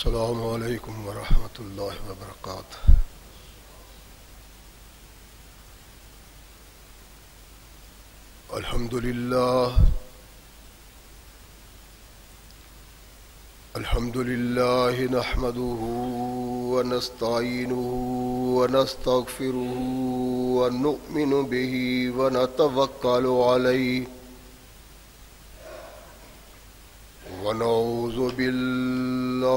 السلام علیکم ورحمۃ اللہ وبرکاتہ۔ الحمد للہ نحمده ونستعینه ونستغفره ونؤمن به ونتوکل علیہ ونعوذ باللہ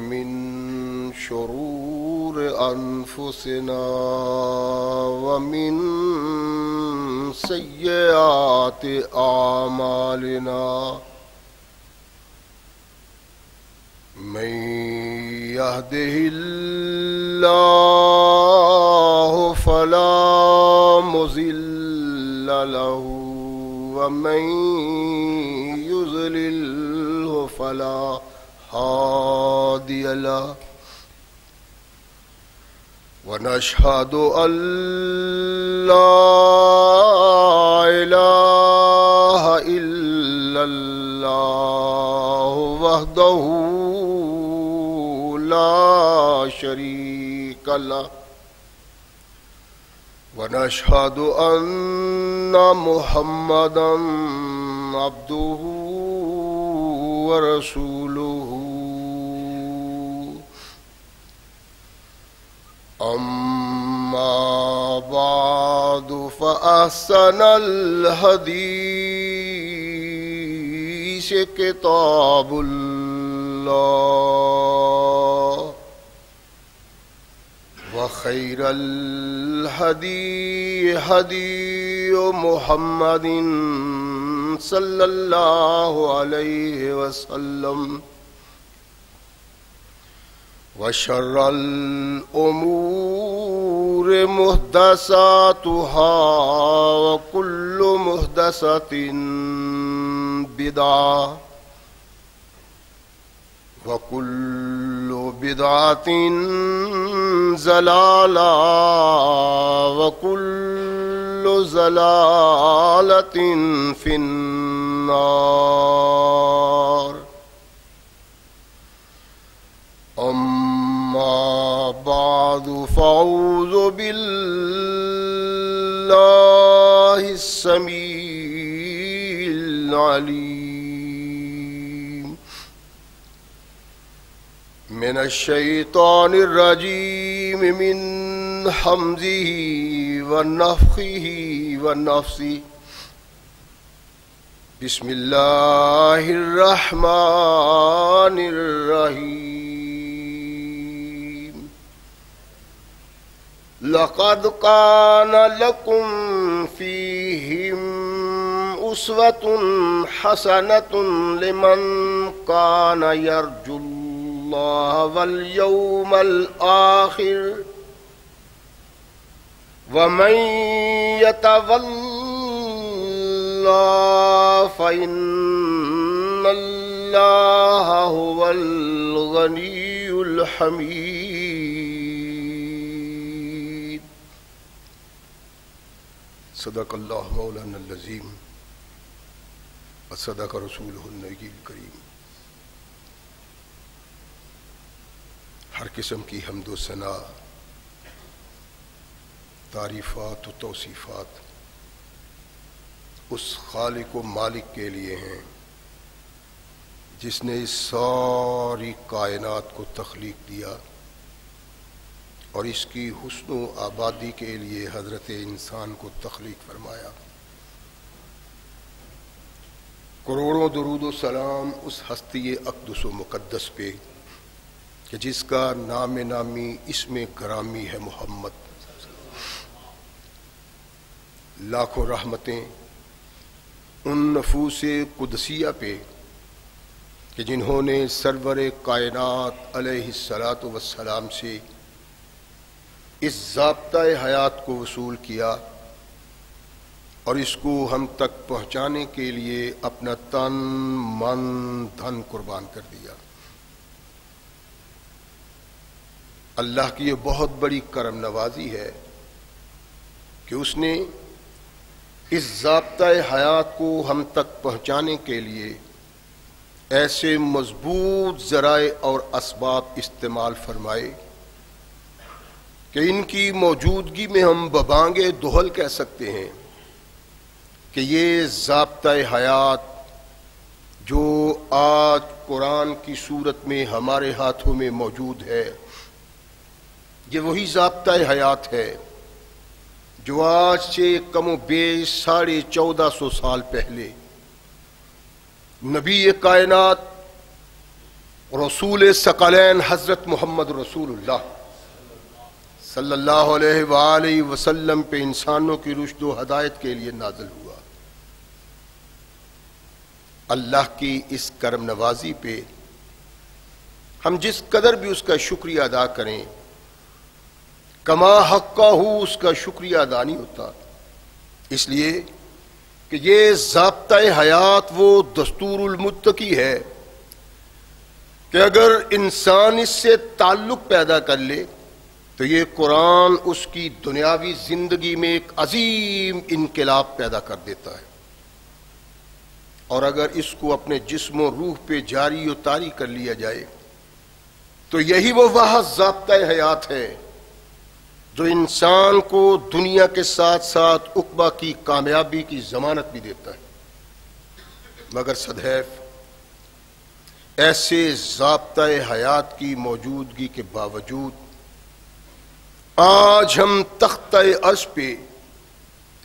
من شرور انفسنا ومن سیئات اعمالنا من يهده الله فلا مضل له ومن يضلل فلا هادي له ونشهد أن لا إله إلا الله وحده لا شريك له ونشهد أن محمدا عبده ورسوله أما بعد فأحسن الحديث كتاب الله وخير الهدي هدي محمد صلى الله عليه وسلم وشر الأمور محدثاتها وكل محدثة بدعة وكل بدعة ضلالة وكل ضلالة في النار أما بعد فأعوذ بالله السميع العليم من الشيطان الرجيم من حمزه ونفخه ونفسه بسم الله الرحمن الرحيم لقد كان لكم فيهم أسوة حسنة لمن كان يرجو الله واليوم الآخر ومن يتولى فإن الله هو الغني الحميد صدق اللہ مولانا العظیم وصدق رسولہ النبی الکریم۔ ہر قسم کی حمد و ثنا، تعریفات و توصیفات اس خالق و مالک کے لیے ہیں جس نے اس ساری کائنات کو تخلیق دیا اور اس کی حسن و آبادی کے لیے حضرت انسان کو تخلیق فرمایا۔ کروڑوں درود و سلام اس ہستی اقدس و مقدس پہ کہ جس کا نام نامی اسم گرامی ہے محمد۔ لاکھوں رحمتیں ان نفوس قدسیہ پہ کہ جنہوں نے سرور کائنات علیہ الصلاۃ والسلام سے اس ضابطۂ حیات کو وصول کیا اور اس کو ہم تک پہنچانے کے لیے اپنا تن من دھن قربان کر دیا۔ اللہ کی یہ بہت بڑی کرم نوازی ہے کہ اس نے اس ضابطۂ حیات کو ہم تک پہنچانے کے لیے ایسے مضبوط ذرائع اور اسباب استعمال فرمائے کہ ان کی موجودگی میں ہم ببانگ دہل کہہ سکتے ہیں کہ یہ ضابطۂ حیات جو آج قرآن کی صورت میں ہمارے ہاتھوں میں موجود ہے، یہ وہی ضابطۂ حیات ہے جو آج سے کم و بیش 1450 سال پہلے نبی کائنات رسول ثقلین حضرت محمد رسول اللہ صلی اللہ علیہ وآلہ وسلم پہ انسانوں کی رشد و ہدایت کے لیے نازل ہوا۔ اللہ کی اس کرم نوازی پہ ہم جس قدر بھی اس کا شکریہ ادا کریں، کما حقہ اس کا شکریہ ادا نہیں ہوتا، اس لیے کہ یہ ضابطۂ حیات وہ دستور المتقی ہے کہ اگر انسان اس سے تعلق پیدا کر لے تو یہ قرآن اس کی دنیاوی زندگی میں ایک عظیم انقلاب پیدا کر دیتا ہے، اور اگر اس کو اپنے جسم و روح پہ جاری و طاری کر لیا جائے تو یہی وہ محض ضابطۂ حیات ہے جو انسان کو دنیا کے ساتھ ساتھ عقبہ کی کامیابی کی ضمانت بھی دیتا ہے۔ مگر سدحیف ایسے ضابطۂ حیات کی موجودگی کے باوجود آج ہم تختہ عرش پہ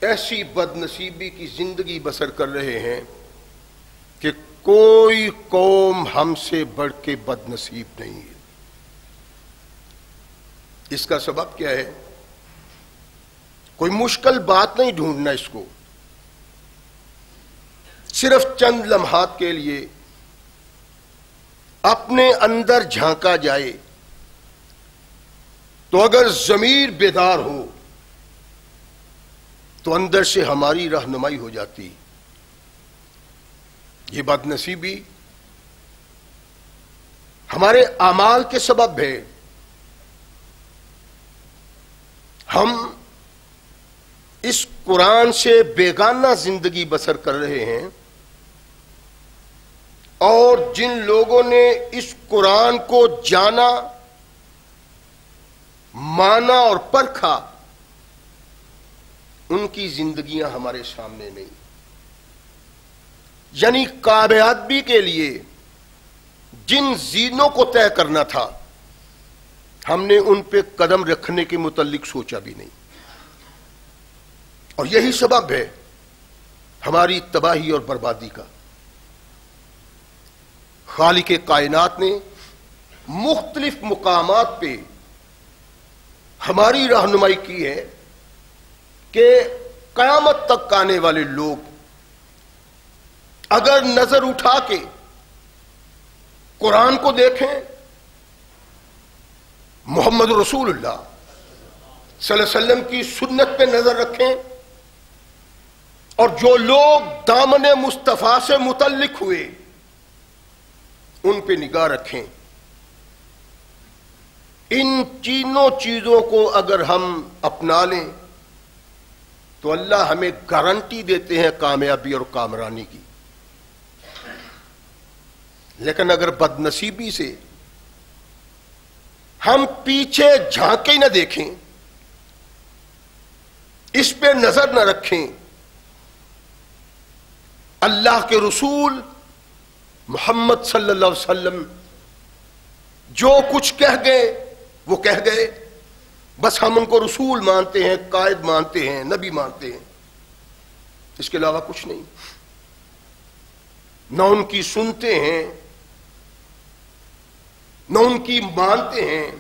ایسی بد نصیبی کی زندگی بسر کر رہے ہیں کہ کوئی قوم ہم سے بڑھ کے بد نصیب نہیں ہے۔ اس کا سبب کیا ہے؟ کوئی مشکل بات نہیں ڈھونڈنا، اس کو صرف چند لمحات کے لیے اپنے اندر جھانکا جائے تو اگر ضمیر بیدار ہو تو اندر سے ہماری رہنمائی ہو جاتی۔ یہ بد نصیبی ہمارے اعمال کے سبب ہے۔ ہم اس قرآن سے بیگانہ زندگی بسر کر رہے ہیں، اور جن لوگوں نے اس قرآن کو جانا، مانا اور پرکھا، ان کی زندگیاں ہمارے سامنے نہیں۔ یعنی کامیابی کے لیے جن زینوں کو طے کرنا تھا ہم نے ان پہ قدم رکھنے کے متعلق سوچا بھی نہیں، اور یہی سبب ہے ہماری تباہی اور بربادی کا۔ خالق کائنات نے مختلف مقامات پہ ہماری رہنمائی کی ہے کہ قیامت تک آنے والے لوگ اگر نظر اٹھا کے قرآن کو دیکھیں، محمد رسول اللہ صلی اللہ علیہ وسلم کی سنت پہ نظر رکھیں، اور جو لوگ دامن مصطفیٰ سے متعلق ہوئے ان پہ نگاہ رکھیں، ان تینوں چیزوں کو اگر ہم اپنا لیں تو اللہ ہمیں گارنٹی دیتے ہیں کامیابی اور کامرانی کی۔ لیکن اگر بد نصیبی سے ہم پیچھے جھانکے نہ دیکھیں، اس پہ نظر نہ رکھیں، اللہ کے رسول محمد صلی اللہ علیہ وسلم جو کچھ کہہ گئے وہ کہہ گئے، بس ہم ان کو رسول مانتے ہیں، قائد مانتے ہیں، نبی مانتے ہیں، اس کے علاوہ کچھ نہیں۔ نہ ان کی سنتے ہیں، نہ ان کی مانتے ہیں،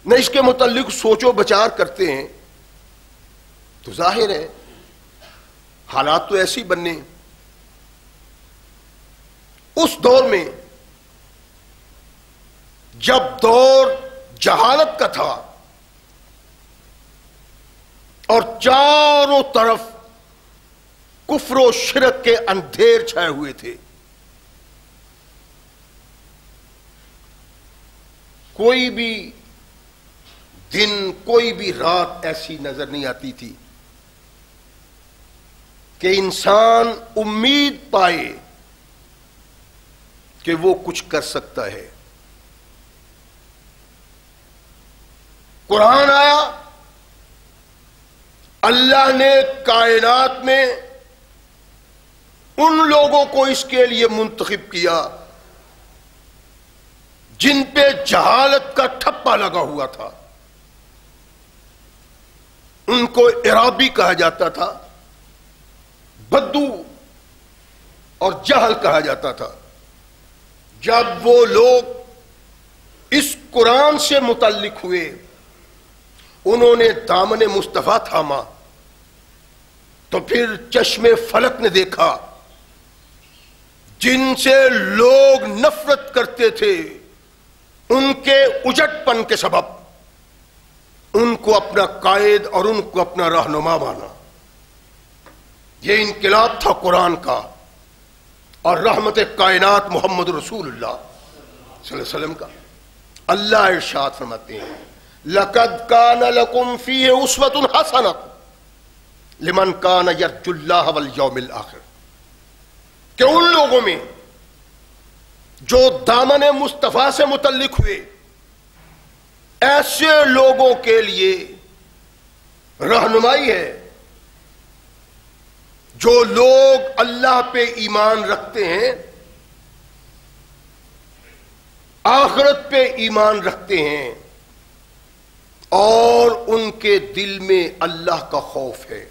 نہ اس کے متعلق سوچ و بچار کرتے ہیں، تو ظاہر ہے حالات تو ایسی بننے۔ اس دور میں جب دور جہالت کا تھا اور چاروں طرف کفر و شرک کے اندھیر چھائے ہوئے تھے، کوئی بھی دن، کوئی بھی رات ایسی نظر نہیں آتی تھی کہ انسان امید پائے کہ وہ کچھ کر سکتا ہے. قرآن آیا، اللہ نے کائنات میں ان لوگوں کو اس کے لیے منتخب کیا جن پہ جہالت کا ٹھپا لگا ہوا تھا. ان کو عرابی کہا جاتا تھا، بدو اور جہل کہا جاتا تھا. جب وہ لوگ اس قرآن سے متعلق ہوئے، انہوں نے دامن مصطفیٰ تھاما، تو پھر چشم فلک نے دیکھا جن سے لوگ نفرت کرتے تھے، ان کے اجٹ پن کے سبب ان کو اپنا قائد اور ان کو اپنا رہنما مانا. یہ انقلاب تھا قرآن کا اور رحمت کائنات محمد رسول اللہ صلی اللہ علیہ وسلم کا. اللہ ارشاد فرماتے ہیں لَقَدْ كَانَ لَكُمْ فِيهِ أُسْوَةٌ حَسَنَةٌ لِمَنْ كَانَ يَرْجُو اللَّهَ وَالْيَوْمَ الْآخِرَ، کہ ان لوگوں میں جو دامن مصطفیٰ سے متعلق ہوئے، ایسے لوگوں کے لیے رہنمائی ہے جو لوگ اللہ پہ ایمان رکھتے ہیں، آخرت پہ ایمان رکھتے ہیں، اور ان کے دل میں اللہ کا خوف ہے.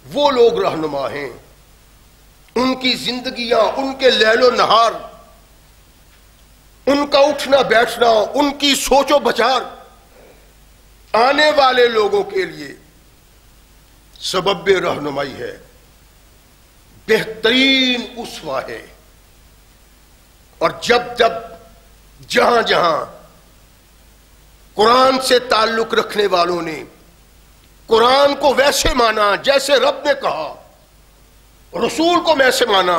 وہ لوگ رہنما ہیں. ان کی زندگیاں، ان کے لیل و نہار، ان کا اٹھنا بیٹھنا، ان کی سوچ و بچار آنے والے لوگوں کے لیے سبب رہنمائی ہے، بہترین اسوہ ہے. اور جب جہاں جہاں قرآن سے تعلق رکھنے والوں نے قرآن کو ویسے مانا جیسے رب نے کہا، رسول کو ویسے مانا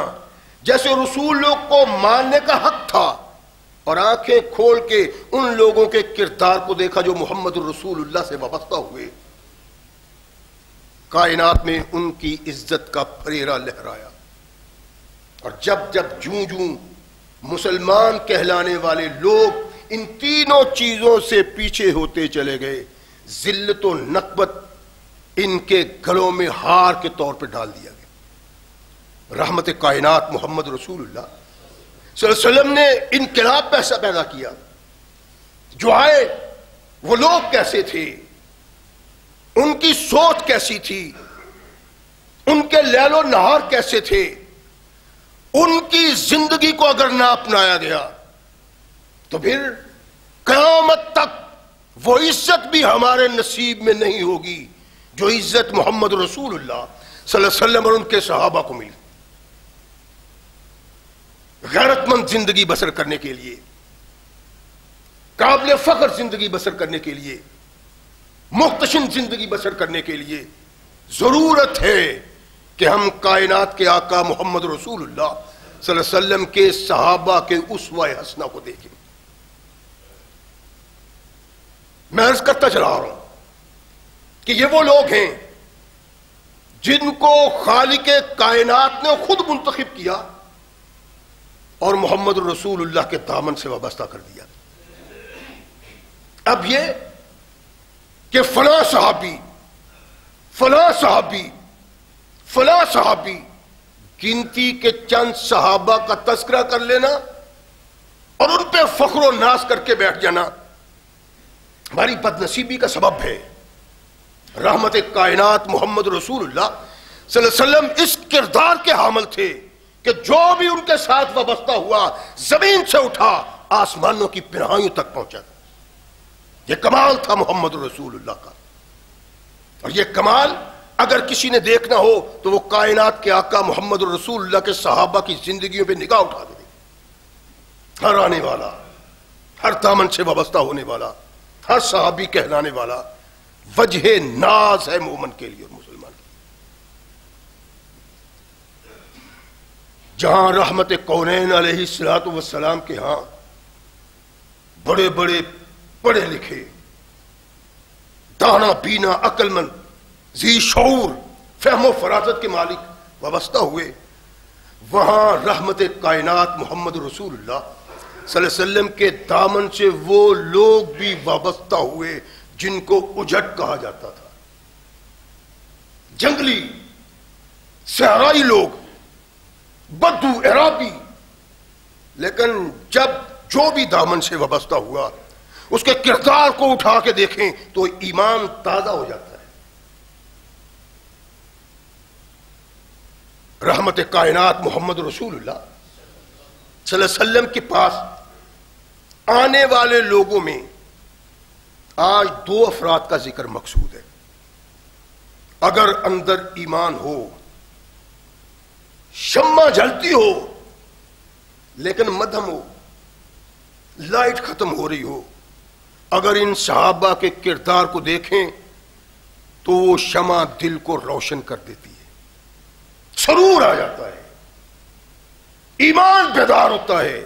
جیسے رسول لوگ کو ماننے کا حق تھا، اور آنکھیں کھول کے ان لوگوں کے کردار کو دیکھا جو محمد رسول اللہ سے وابستہ ہوئے، کائنات میں ان کی عزت کا پھریرا لہرایا. اور جب جوں مسلمان کہلانے والے لوگ ان تینوں چیزوں سے پیچھے ہوتے چلے گئے، ذلت و نکبت ان کے گلوں میں ہار کے طور پہ ڈال دیا گیا. رحمت کائنات محمد رسول اللہ صلی اللہ علیہ وسلم نے انقلاب پیدا کیا. جو آئے وہ لوگ کیسے تھے، ان کی سوچ کیسی تھی، ان کے لیل و نہار کیسے تھے، ان کی زندگی کو اگر نہ اپنایا گیا تو پھر قیامت تک وہ عزت بھی ہمارے نصیب میں نہیں ہوگی جو عزت محمد رسول اللہ صلی اللہ علیہ وسلم اور ان کے صحابہ کو ملی. غیرت مند زندگی بسر کرنے کے لیے، قابل فخر زندگی بسر کرنے کے لیے، محتشم زندگی بسر کرنے کے لیے ضرورت ہے کہ ہم کائنات کے آقا محمد رسول اللہ صلی اللہ علیہ وسلم کے صحابہ کے اسوہ حسنہ کو دیکھیں. میں عرض کرتا چلا رہا ہوں کہ یہ وہ لوگ ہیں جن کو خالق کائنات نے خود منتخب کیا اور محمد رسول اللہ کے دامن سے وابستہ کر دیا. اب یہ کہ فلاں صحابی فلاں صحابی فلاں صحابی، گنتی کے چند صحابہ کا تذکرہ کر لینا اور ان پہ فخر و ناز کر کے بیٹھ جانا ہماری بد نصیبی کا سبب ہے. رحمت کائنات محمد رسول اللہ صلی اللہ علیہ وسلم اس کردار کے حامل تھے کہ جو بھی ان کے ساتھ وابستہ ہوا زمین سے اٹھا آسمانوں کی پناہیوں تک پہنچا. یہ کمال تھا محمد رسول اللہ کا، اور یہ کمال اگر کسی نے دیکھنا ہو تو وہ کائنات کے آقا محمد رسول اللہ کے صحابہ کی زندگیوں پہ نگاہ اٹھا دے. ہر آنے والا، ہر دامن سے وابستہ ہونے والا، ہر صحابی کہلانے والا وجہ ناز ہے مومن کے لیے اور مسلمان کے لیے. جہاں رحمت کونین علیہ الصلوۃ والسلام کے ہاں بڑے بڑے پڑھے لکھے، دانا بینا، عقل مند، ذی شعور، فہم و فراست کے مالک وابستہ ہوئے، وہاں رحمت کائنات محمد رسول اللہ صلی اللہ علیہ وسلم کے دامن سے وہ لوگ بھی وابستہ ہوئے جن کو اجٹ کہا جاتا تھا، جنگلی صحرائی لوگ، بدو، عرابی. لیکن جب جو بھی دامن سے وابستہ ہوا اس کے کردار کو اٹھا کے دیکھیں تو ایمان تازہ ہو جاتا ہے. رحمت کائنات محمد رسول اللہ صلی اللہ علیہ وسلم کے پاس آنے والے لوگوں میں آج دو افراد کا ذکر مقصود ہے. اگر اندر ایمان ہو، شمع جلتی ہو لیکن مدھم ہو، لائٹ ختم ہو رہی ہو، اگر ان صحابہ کے کردار کو دیکھیں تو وہ شمع دل کو روشن کر دیتی ہے، سرور آ جاتا ہے، ایمان بیدار ہوتا ہے،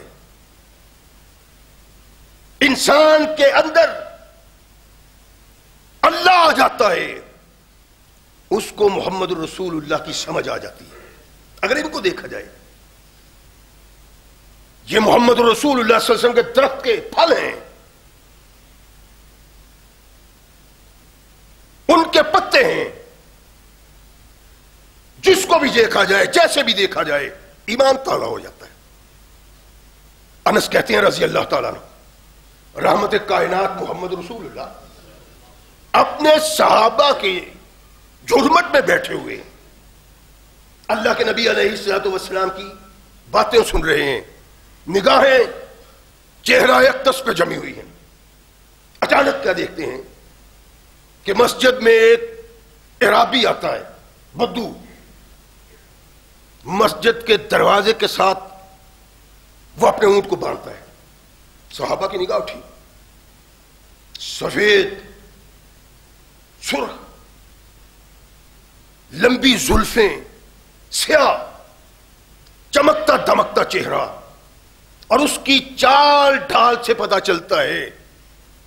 انسان کے اندر اللہ آ جاتا ہے، اس کو محمد رسول اللہ کی سمجھ آ جاتی ہے. اگر ان کو دیکھا جائے، یہ محمد رسول اللہ صلی اللہ علیہ وسلم کے درخت کے پھل ہیں، ان کے پتے ہیں. جس کو بھی دیکھا جائے، جیسے بھی دیکھا جائے، ایمان تازہ ہو جاتا ہے. انس کہتے ہیں رضی اللہ تعالیٰ عنہ، رحمت کائنات محمد رسول اللہ اپنے صحابہ کے جھرمٹ میں بیٹھے ہوئے اللہ کے نبی علیہ الصلوۃ والسلام کی باتیں سن رہے ہیں، نگاہیں چہرہ اقدس پہ جمی ہوئی ہیں. اچانک کیا دیکھتے ہیں کہ مسجد میں ایک اعرابی آتا ہے، بدو، مسجد کے دروازے کے ساتھ وہ اپنے اونٹ کو باندھتا ہے. صحابہ کی نگاہ اٹھی، سفید سرخ لمبی زلفیں، سیاہ چمکتا دمکتا چہرہ، اور اس کی چال ڈھال سے پتا چلتا ہے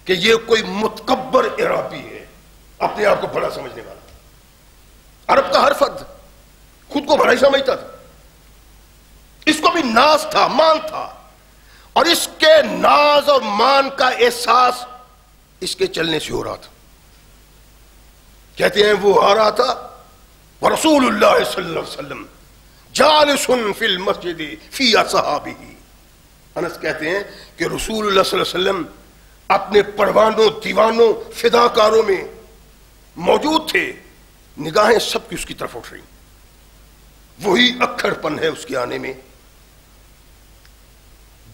کہ یہ کوئی متکبر اعرابی ہے، اپنے آپ کو بڑا سمجھنے والا. عرب کا ہر فرد خود کو بڑا ہی سمجھتا تھا، اس کو بھی ناز تھا، مان تھا، اور اس کے ناز اور مان کا احساس اس کے چلنے سے ہو رہا تھا. کہتے ہیں وہ آ رہا تھا ورسول اللہ صلی اللہ علیہ وسلم جالس فی المسجد فی اصحابہ. انس کہتے ہیں کہ رسول اللہ صلی اللہ علیہ وسلم اپنے پروانوں، دیوانوں، فداکاروں میں موجود تھے. نگاہیں سب کی اس کی طرف اٹھ رہی، وہی اکھڑ پن ہے اس کے آنے میں،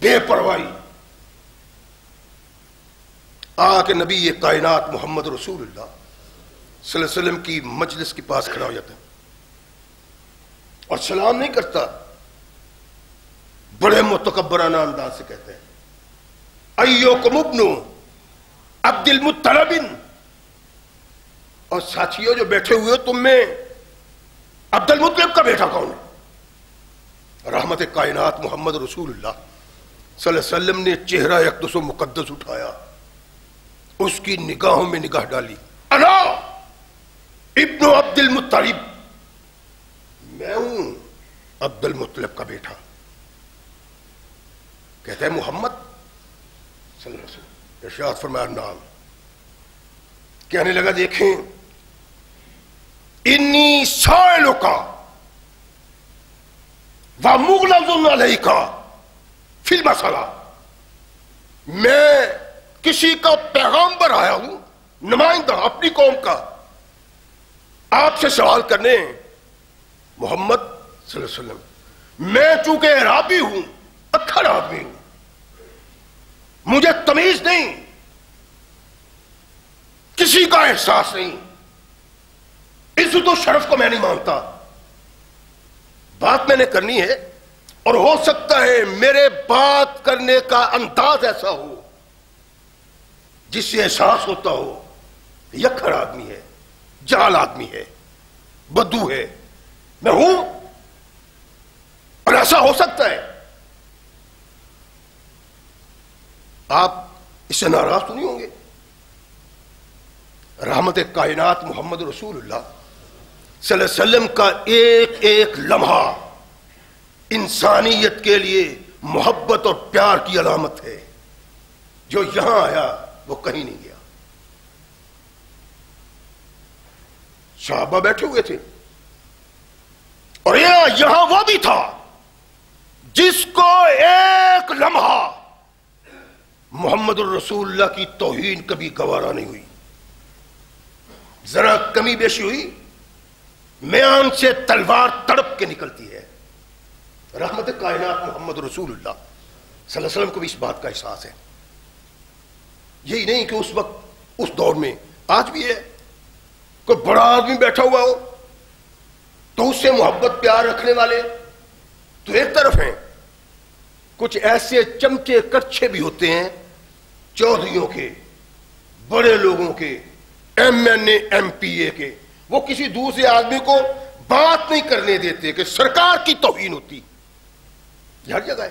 بے پرواہی. آ کے نبی یہ کائنات محمد رسول اللہ صلی اللہ علیہ وسلم کی مجلس کے پاس کھڑا ہو جاتا ہے اور سلام نہیں کرتا، بڑے متکبرانہ انداز سے کہتے ہیں ایوکم ابن عبد المطلب، اور ساتھیوں جو بیٹھے ہوئے تم میں عبد المطلب کا بیٹا کون ہے؟ رحمت کائنات محمد رسول اللہ صلی اللہ علیہ وسلم نے چہرہ اقدس و مقدس اٹھایا، اس کی نگاہوں میں نگاہ ڈالی. انا ابن عبد المطلب، میں ہوں عبد المطلب کا بیٹا. کہتا ہے محمد صلی اللہ علیہ وسلم، ارشاد فرمایا نام. کہنے لگا دیکھیں، انی سائلک ومغلظ علیک فی المسئلہ، میں کسی کا پیغامبر آیا ہوں، نمائندہ اپنی قوم کا، آپ سے سوال کرنے. محمد صلی اللہ علیہ وسلم، میں چونکہ اعرابی ہوں، اکھڑ آدمی ہوں، مجھے تمیز نہیں، کسی کا احساس نہیں، عزت و شرف کو میں نہیں مانتا. بات میں نے کرنی ہے، اور ہو سکتا ہے میرے بات کرنے کا انداز ایسا ہو جس سے احساس ہوتا ہو یکھڑ آدمی ہے، جال آدمی ہے، بدو ہے، میں ہوں، اور ایسا ہو سکتا ہے. آپ اس سے ناراض تو نہیں ہوں گے؟ رحمت کائنات محمد رسول اللہ صلی اللہ علیہ وسلم کا ایک ایک لمحہ انسانیت کے لیے محبت اور پیار کی علامت ہے. جو یہاں آیا وہ کہیں نہیں گیا. صحابہ بیٹھے ہوئے تھے اور یہاں وہ بھی تھا جس کو ایک لمحہ محمد الرسول اللہ کی توہین کبھی گوارا نہیں ہوئی. ذرا کمی بیشی ہوئی میان سے تلوار تڑپ کے نکلتی ہے. رحمت کائنات محمد رسول اللہ صلی اللہ علیہ وسلم کو بھی اس بات کا احساس ہے. یہی نہیں کہ اس وقت اس دور میں آج بھی ہے کوئی بڑا آدمی بیٹھا ہوا ہو تو اس سے محبت پیار رکھنے والے تو ایک طرف ہیں، کچھ ایسے چمچے کچھے بھی ہوتے ہیں چودھریوں کے، بڑے لوگوں کے، M N A M P A کے، وہ کسی دوسرے آدمی کو بات نہیں کرنے دیتے کہ سرکار کی توہین ہوتی. یہ ہر جگہ ہے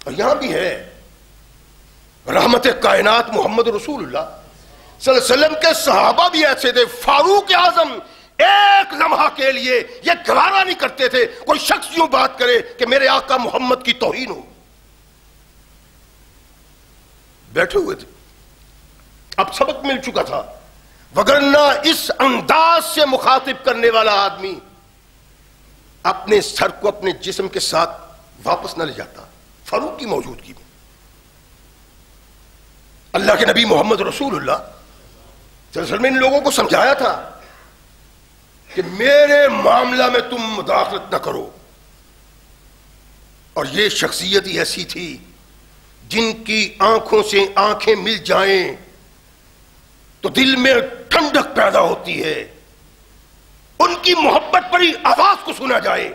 اور یہاں بھی ہے. رحمت کائنات محمد رسول اللہ صلی اللہ علیہ وسلم کے صحابہ بھی ایسے تھے. فاروق اعظم ایک لمحہ کے لیے یہ گوارا نہیں کرتے تھے کوئی شخص یوں بات کرے کہ میرے آقا محمد کی توہین ہو. بیٹھے ہوئے تھے. اب سبق مل چکا تھا، وگرنہ اس انداز سے مخاطب کرنے والا آدمی اپنے سر کو اپنے جسم کے ساتھ واپس نہ لے جاتا. فاروق کی موجودگی میں اللہ کے نبی محمد رسول اللہ صلی اللہ علیہ وسلم نے ان لوگوں کو سمجھایا تھا کہ میرے معاملہ میں تم مداخلت نہ کرو. اور یہ شخصیت ہی ایسی تھی جن کی آنکھوں سے آنکھیں مل جائیں تو دل میں ٹھنڈک پیدا ہوتی ہے. ان کی محبت پر ہی آواز کو سنا جائے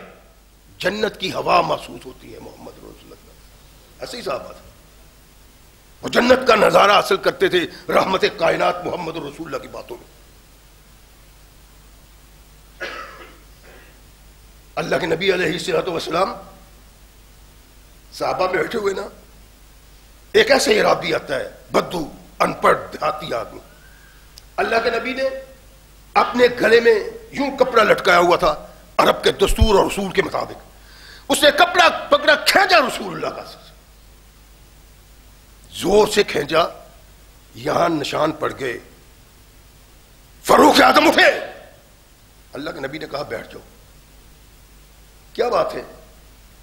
جنت کی ہوا محسوس ہوتی ہے. محمد رسول اللہ ایسے ہی صحابہ تھے، وہ جنت کا نظارہ حاصل کرتے تھے رحمت کائنات محمد رسول اللہ کی باتوں میں. اللہ کے نبی علیہ الصلوۃ والسلام صحابہ میں بیٹھے ہوئے نا، ایک ایسا عرابی آتا ہے بدو ان پڑھ دیہاتی آدمی. اللہ کے نبی نے اپنے گلے میں یوں کپڑا لٹکایا ہوا تھا عرب کے دستور اور اصول کے مطابق. اس نے کپڑا پکڑا، کھینچا رسول اللہ کا، زور سے کھینچا، یہاں نشان پڑ گئے. فاروق اعظم اٹھے. اللہ کے نبی نے کہا بیٹھ جاؤ. کیا بات ہے؟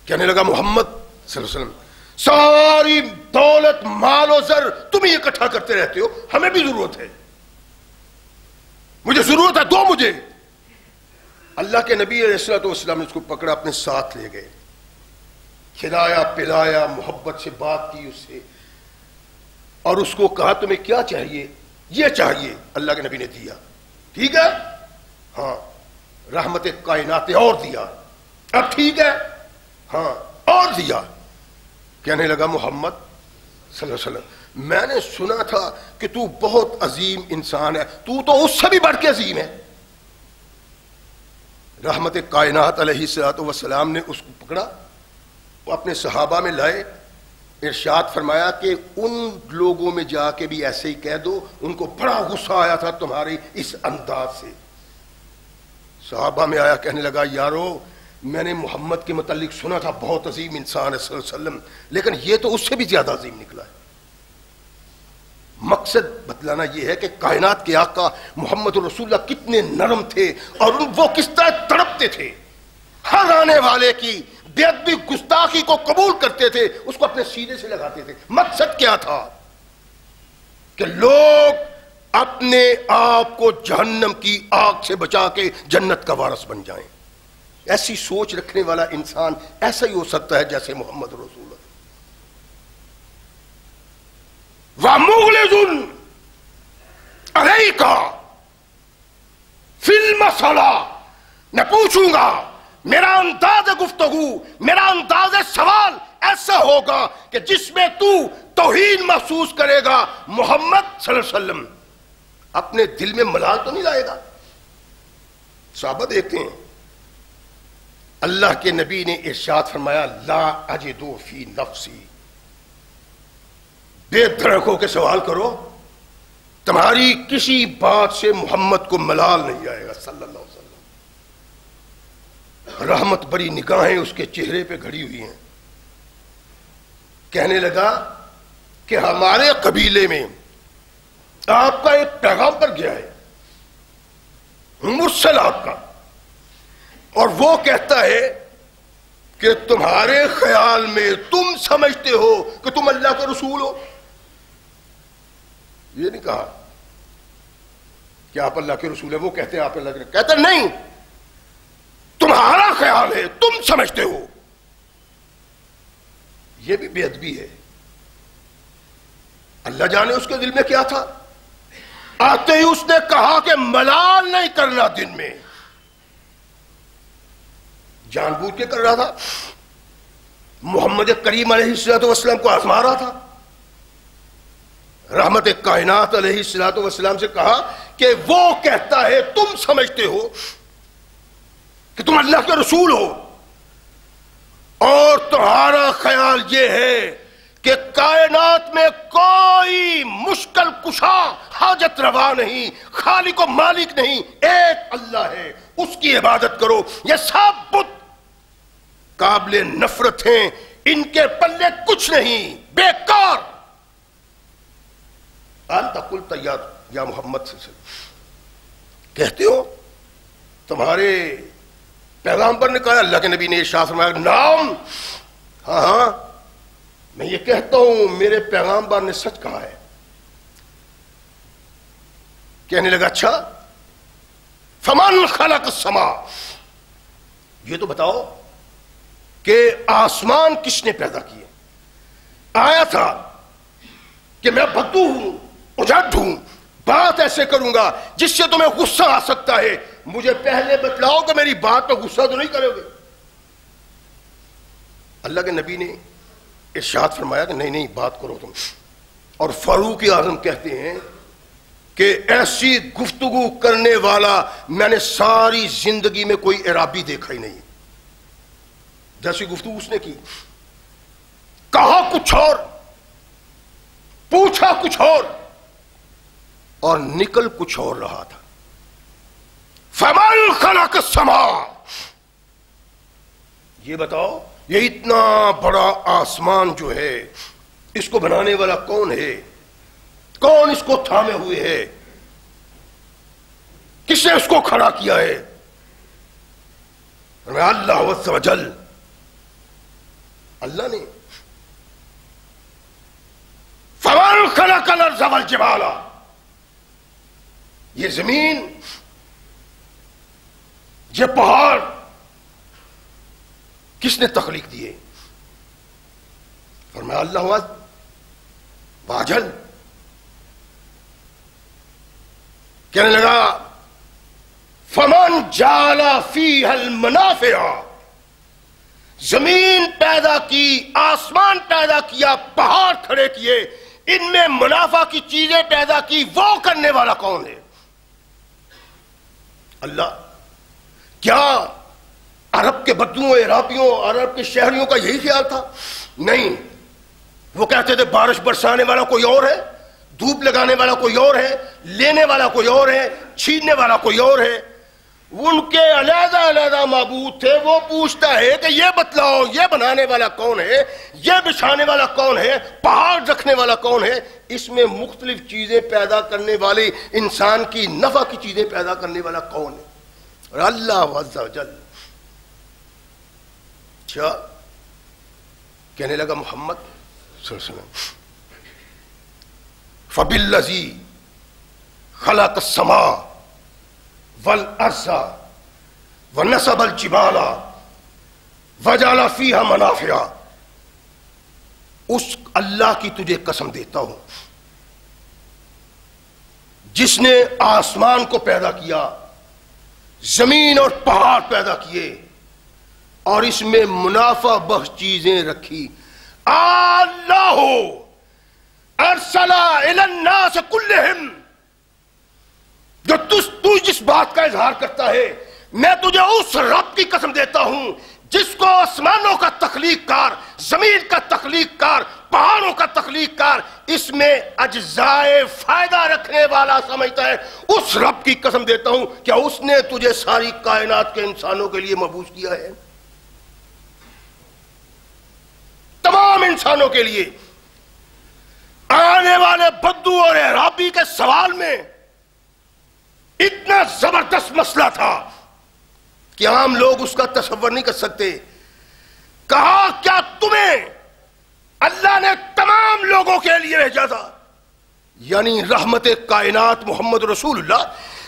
کہنے لگا محمد صلی اللہ علیہ وسلم ساری دولت مال و زر تم ہی اکٹھا کرتے رہتے ہو، ہمیں بھی ضرورت ہے، مجھے ضرورت ہے، دو مجھے. اللہ کے نبی علیہ الصلوۃ والسلام نے اس کو پکڑا، اپنے ساتھ لے گئے، کھلایا پلایا، محبت سے بات کی اس سے اور اس کو کہا تمہیں کیا چاہیے؟ یہ چاہیے. اللہ کے نبی نے دیا. ٹھیک ہے؟ ہاں. رحمت کائنات نے اور دیا. اب ٹھیک ہے؟ ہاں اور دیا. کہنے لگا محمد صلی اللہ علیہ وسلم میں نے سنا تھا کہ تو بہت عظیم انسان ہے، تو اس سے بھی بڑھ کے عظیم ہے. رحمت کائنات علیہ الصلوۃ والسلام نے اس کو پکڑا، وہ اپنے صحابہ میں لائے، ارشاد فرمایا کہ ان لوگوں میں جا کے بھی ایسے ہی کہہ دو، ان کو بڑا غصہ آیا تھا تمہاری اس انداز سے. صحابہ میں آیا، کہنے لگا یارو میں نے محمد کے متعلق سنا تھا بہت عظیم انسان ہے صلی اللہ علیہ وسلم، لیکن یہ تو اس سے بھی زیادہ عظیم نکلا ہے. مقصد بتلانا یہ ہے کہ کائنات کے آقا محمد رسول اللہ کتنے نرم تھے اور وہ کس طرح تڑپتے تھے، ہر آنے والے کی بے ادبی گستاخی کو قبول کرتے تھے، اس کو اپنے سینے سے لگاتے تھے. مقصد کیا تھا؟ کہ لوگ اپنے آپ کو جہنم کی آگ سے بچا کے جنت کا وارث بن جائیں. ایسی سوچ رکھنے والا انسان ایسا ہی ہو سکتا ہے جیسے محمد رسول اللہ. وَمُغْلِظٌ عَلَيْكَ فِي الْمَسْأَلَةِ، میں پوچھوں گا، میرا انداز گفتگو، میرا انداز سوال ایسا ہوگا کہ جس میں تو توہین محسوس کرے گا. محمد صلی اللہ علیہ وسلم اپنے دل میں ملال تو نہیں لائے گا. صحابہ دیکھتے ہیں اللہ کے نبی نے ارشاد فرمایا لا اجد فی نفسی، بے دھڑک ہو کے سوال کرو، تمہاری کسی بات سے محمد کو ملال نہیں آئے گا صلی اللہ علیہ وسلم. رحمت بری نگاہیں اس کے چہرے پہ گھڑی ہوئی ہیں. کہنے لگا کہ ہمارے قبیلے میں آپ کا ایک پیغام پر گیا ہے مرسل آپ کا, اور وہ کہتا ہے کہ تمہارے خیال میں تم سمجھتے ہو کہ تم اللہ کے رسول ہو. یہ نہیں کہا کہ آپ اللہ کے رسول ہیں, وہ کہتے ہیں آپ اللہ کے, کہتے نہیں, تمہارا خیال ہے, تم سمجھتے ہو. یہ بھی بے ادبی ہے. اللہ جانے اس کے دل میں کیا تھا. آتے ہی اس نے کہا کہ ملال نہیں کرنا دن میں. جان بوجھ کے کر رہا تھا, محمد کریم علیہ الصلوۃ والسلام کو آزما رہا تھا. رحمت کائنات علیہ الصلوۃ والسلام سے کہا کہ وہ کہتا ہے تم سمجھتے ہو کہ تم اللہ کے رسول ہو, اور تمہارا خیال یہ ہے کہ کائنات میں کوئی مشکل کشا حاجت روا نہیں, خالق و مالک نہیں, ایک اللہ ہے, اس کی عبادت کرو. یہ سب بت قابل نفرت ہیں, ان کے پلے کچھ نہیں, بیکار. انت قلت یا محمد صلی اللہ علیہ وسلم, کہتے ہو تمہارے پیغامبر نے کہا. اللہ کے نبی نے ارشاد فرمایا نام, ہاں ہاں میں یہ کہتا ہوں میرے پیغامبر نے سچ کہا ہے. کہنے لگا اچھا, فمن خلق السماء, یہ تو بتاؤ کہ آسمان کس نے پیدا کیے. آیا تھا کہ میں بدو ہوں, اجڑ ہوں, بات ایسے کروں گا جس سے تمہیں غصہ آ سکتا ہے. مجھے پہلے بتلاؤ کہ میری بات پہ غصہ تو نہیں کرو گے. اللہ کے نبی نے ارشاد فرمایا کہ نہیں نہیں بات کرو تم. اور فاروق اعظم کہتے ہیں کہ ایسی گفتگو کرنے والا میں نے ساری زندگی میں کوئی عرابی دیکھا ہی نہیں جیسی گفتگو اس نے کی. کہا کچھ اور, پوچھا کچھ اور نکل کچھ اور رہا تھا. فمن خلق السماء, یہ بتاؤ یہ اتنا بڑا آسمان جو ہے اس کو بنانے والا کون ہے, کون اس کو تھامے ہوئے ہے, کس نے اس کو کھڑا کیا ہے. اللہ عز و جل, اللہ نے. فمن خلق الارض والجبال, یہ زمین, یہ پہاڑ کس نے تخلیق دیے. فرمایا اللہ عز واجل. کہنے لگا فمن جعل فیہا المنافع, زمین پیدا کی, آسمان پیدا کیا, پہاڑ کھڑے کیے, ان میں منافع کی چیزیں پیدا کی, وہ کرنے والا کون ہے؟ اللہ. کیا عرب کے بدوؤں, عرابیوں, عرب کے شہریوں کا یہی خیال تھا؟ نہیں. وہ کہتے تھے بارش برسانے والا کوئی اور ہے, دھوپ لگانے والا کوئی اور ہے, لینے والا کوئی اور ہے, چھیننے والا کوئی اور ہے. ان کے علیحدہ علیحدہ معبود تھے. وہ پوچھتا ہے کہ یہ بتلاؤ یہ بنانے والا کون ہے, یہ بچھانے والا کون ہے, پہاڑ رکھنے والا کون ہے, اس میں مختلف چیزیں پیدا کرنے والے, انسان کی نفع کی چیزیں پیدا کرنے والا کون ہے؟ اور اللہ عز و جل. اچھا, کہنے لگا محمد صلی اللہ علیہ وسلم فبالذی خلق السماء والارض ونصب الجبال وجعل فیہا منافع, اس اللہ کی تجھے قسم دیتا ہوں جس نے آسمان کو پیدا کیا, زمین اور پہاڑ پیدا کیے, اور اس میں منافع بخش چیزیں رکھی. اللہ ارسل الی الناس کلہم, جو تو جس بات کا اظہار کرتا ہے, میں تجھے اس رب کی قسم دیتا ہوں جس کو آسمانوں کا تخلیق کار, زمین کا تخلیق کار, پہاڑوں کا تخلیق کار اس میں اجزائے فائدہ رکھنے والا سمجھتا ہے، اس رب کی قسم دیتا ہوں کیا اس نے تجھے ساری کائنات کے انسانوں کے لیے مبعوث کیا ہے؟ تمام انسانوں کے لیے۔ آنے والے بدو اور اعرابی کے سوال میں اتنا زبردست مسئلہ تھا کہ عام لوگ اس کا تصور نہیں کر سکتے۔ کہا کیا تمہیں اللہ نے تمام لوگوں کے لیے بھیجا تھا؟ یعنی رحمت کائنات محمد رسول اللہ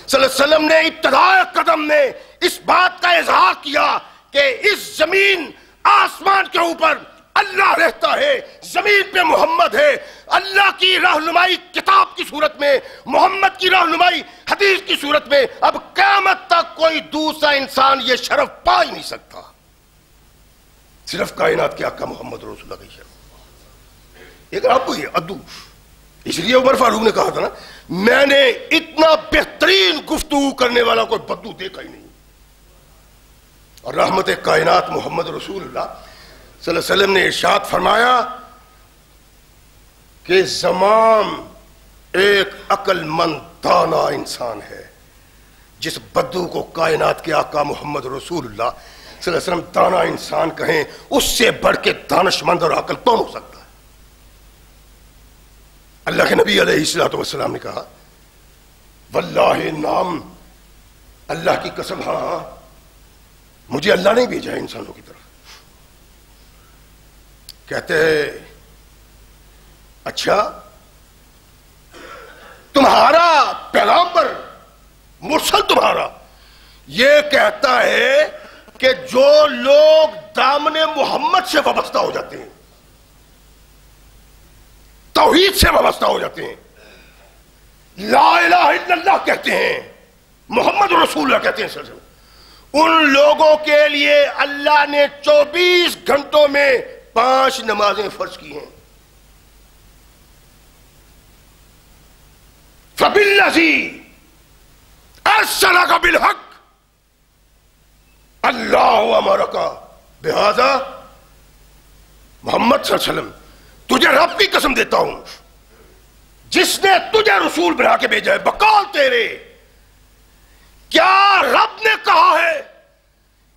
صلی اللہ علیہ وسلم نے ابتدائی قدم میں اس بات کا اظہار کیا کہ اس زمین آسمان کے اوپر اللہ رہتا ہے، زمین پہ محمد ہے۔ اللہ کی رہنمائی کتاب کی صورت میں، محمد کی رہنمائی حدیث کی صورت میں، اب قیامت تک کوئی دوسرا انسان یہ شرف پا ہی نہیں سکتا، صرف کائنات کے آقا محمد رسول اللہ کی شرف۔ ایک آپ کو یہ ادو، اس لیے عمر فاروق نے کہا تھا نا، میں نے اتنا بہترین گفتگو کرنے والا کوئی بدو دیکھا ہی نہیں۔ اور رحمت کائنات محمد رسول اللہ صلی اللہ علیہ وسلم نے ارشاد فرمایا کہ زمام ایک عقل مند دانا انسان ہے۔ جس بدو کو کائنات کے آقا محمد رسول اللہ صلی اللہ علیہ وسلم دانا انسان کہیں، اس سے بڑھ کے دانش مند اور عقل کون ہو سکتا ہے؟ اللہ کے نبی علیہ الصلوۃ والسلام نے کہا واللہ نام، اللہ کی قسم ہاں مجھے اللہ نے بھیجا ہے انسانوں کی طرف۔ کہتے ہیں اچھا تمہارا پیغمبر مرسل تمہارا یہ کہتا ہے کہ جو لوگ دامن محمد سے وابستہ ہو جاتے ہیں، توحید سے وابستہ ہو جاتے ہیں، لا الہ الا اللہ کہتے ہیں، محمد رسول اللہ کہتے ہیں صلی اللہ علیہ وسلم، ان لوگوں کے لیے اللہ نے 24 گھنٹوں میں 5 نمازیں فرض کی ہیں۔ فَبِالَّذِي أَرْسَلَكَ بِالْحَقِّ اللہ أَمَرَكَ بِهَذَا، محمد صلی اللہ علیہ وسلم تجھے رب کی قسم دیتا ہوں جس نے تجھے رسول بنا کے بھیجا ہے بقول تیرے، کیا رب نے کہا ہے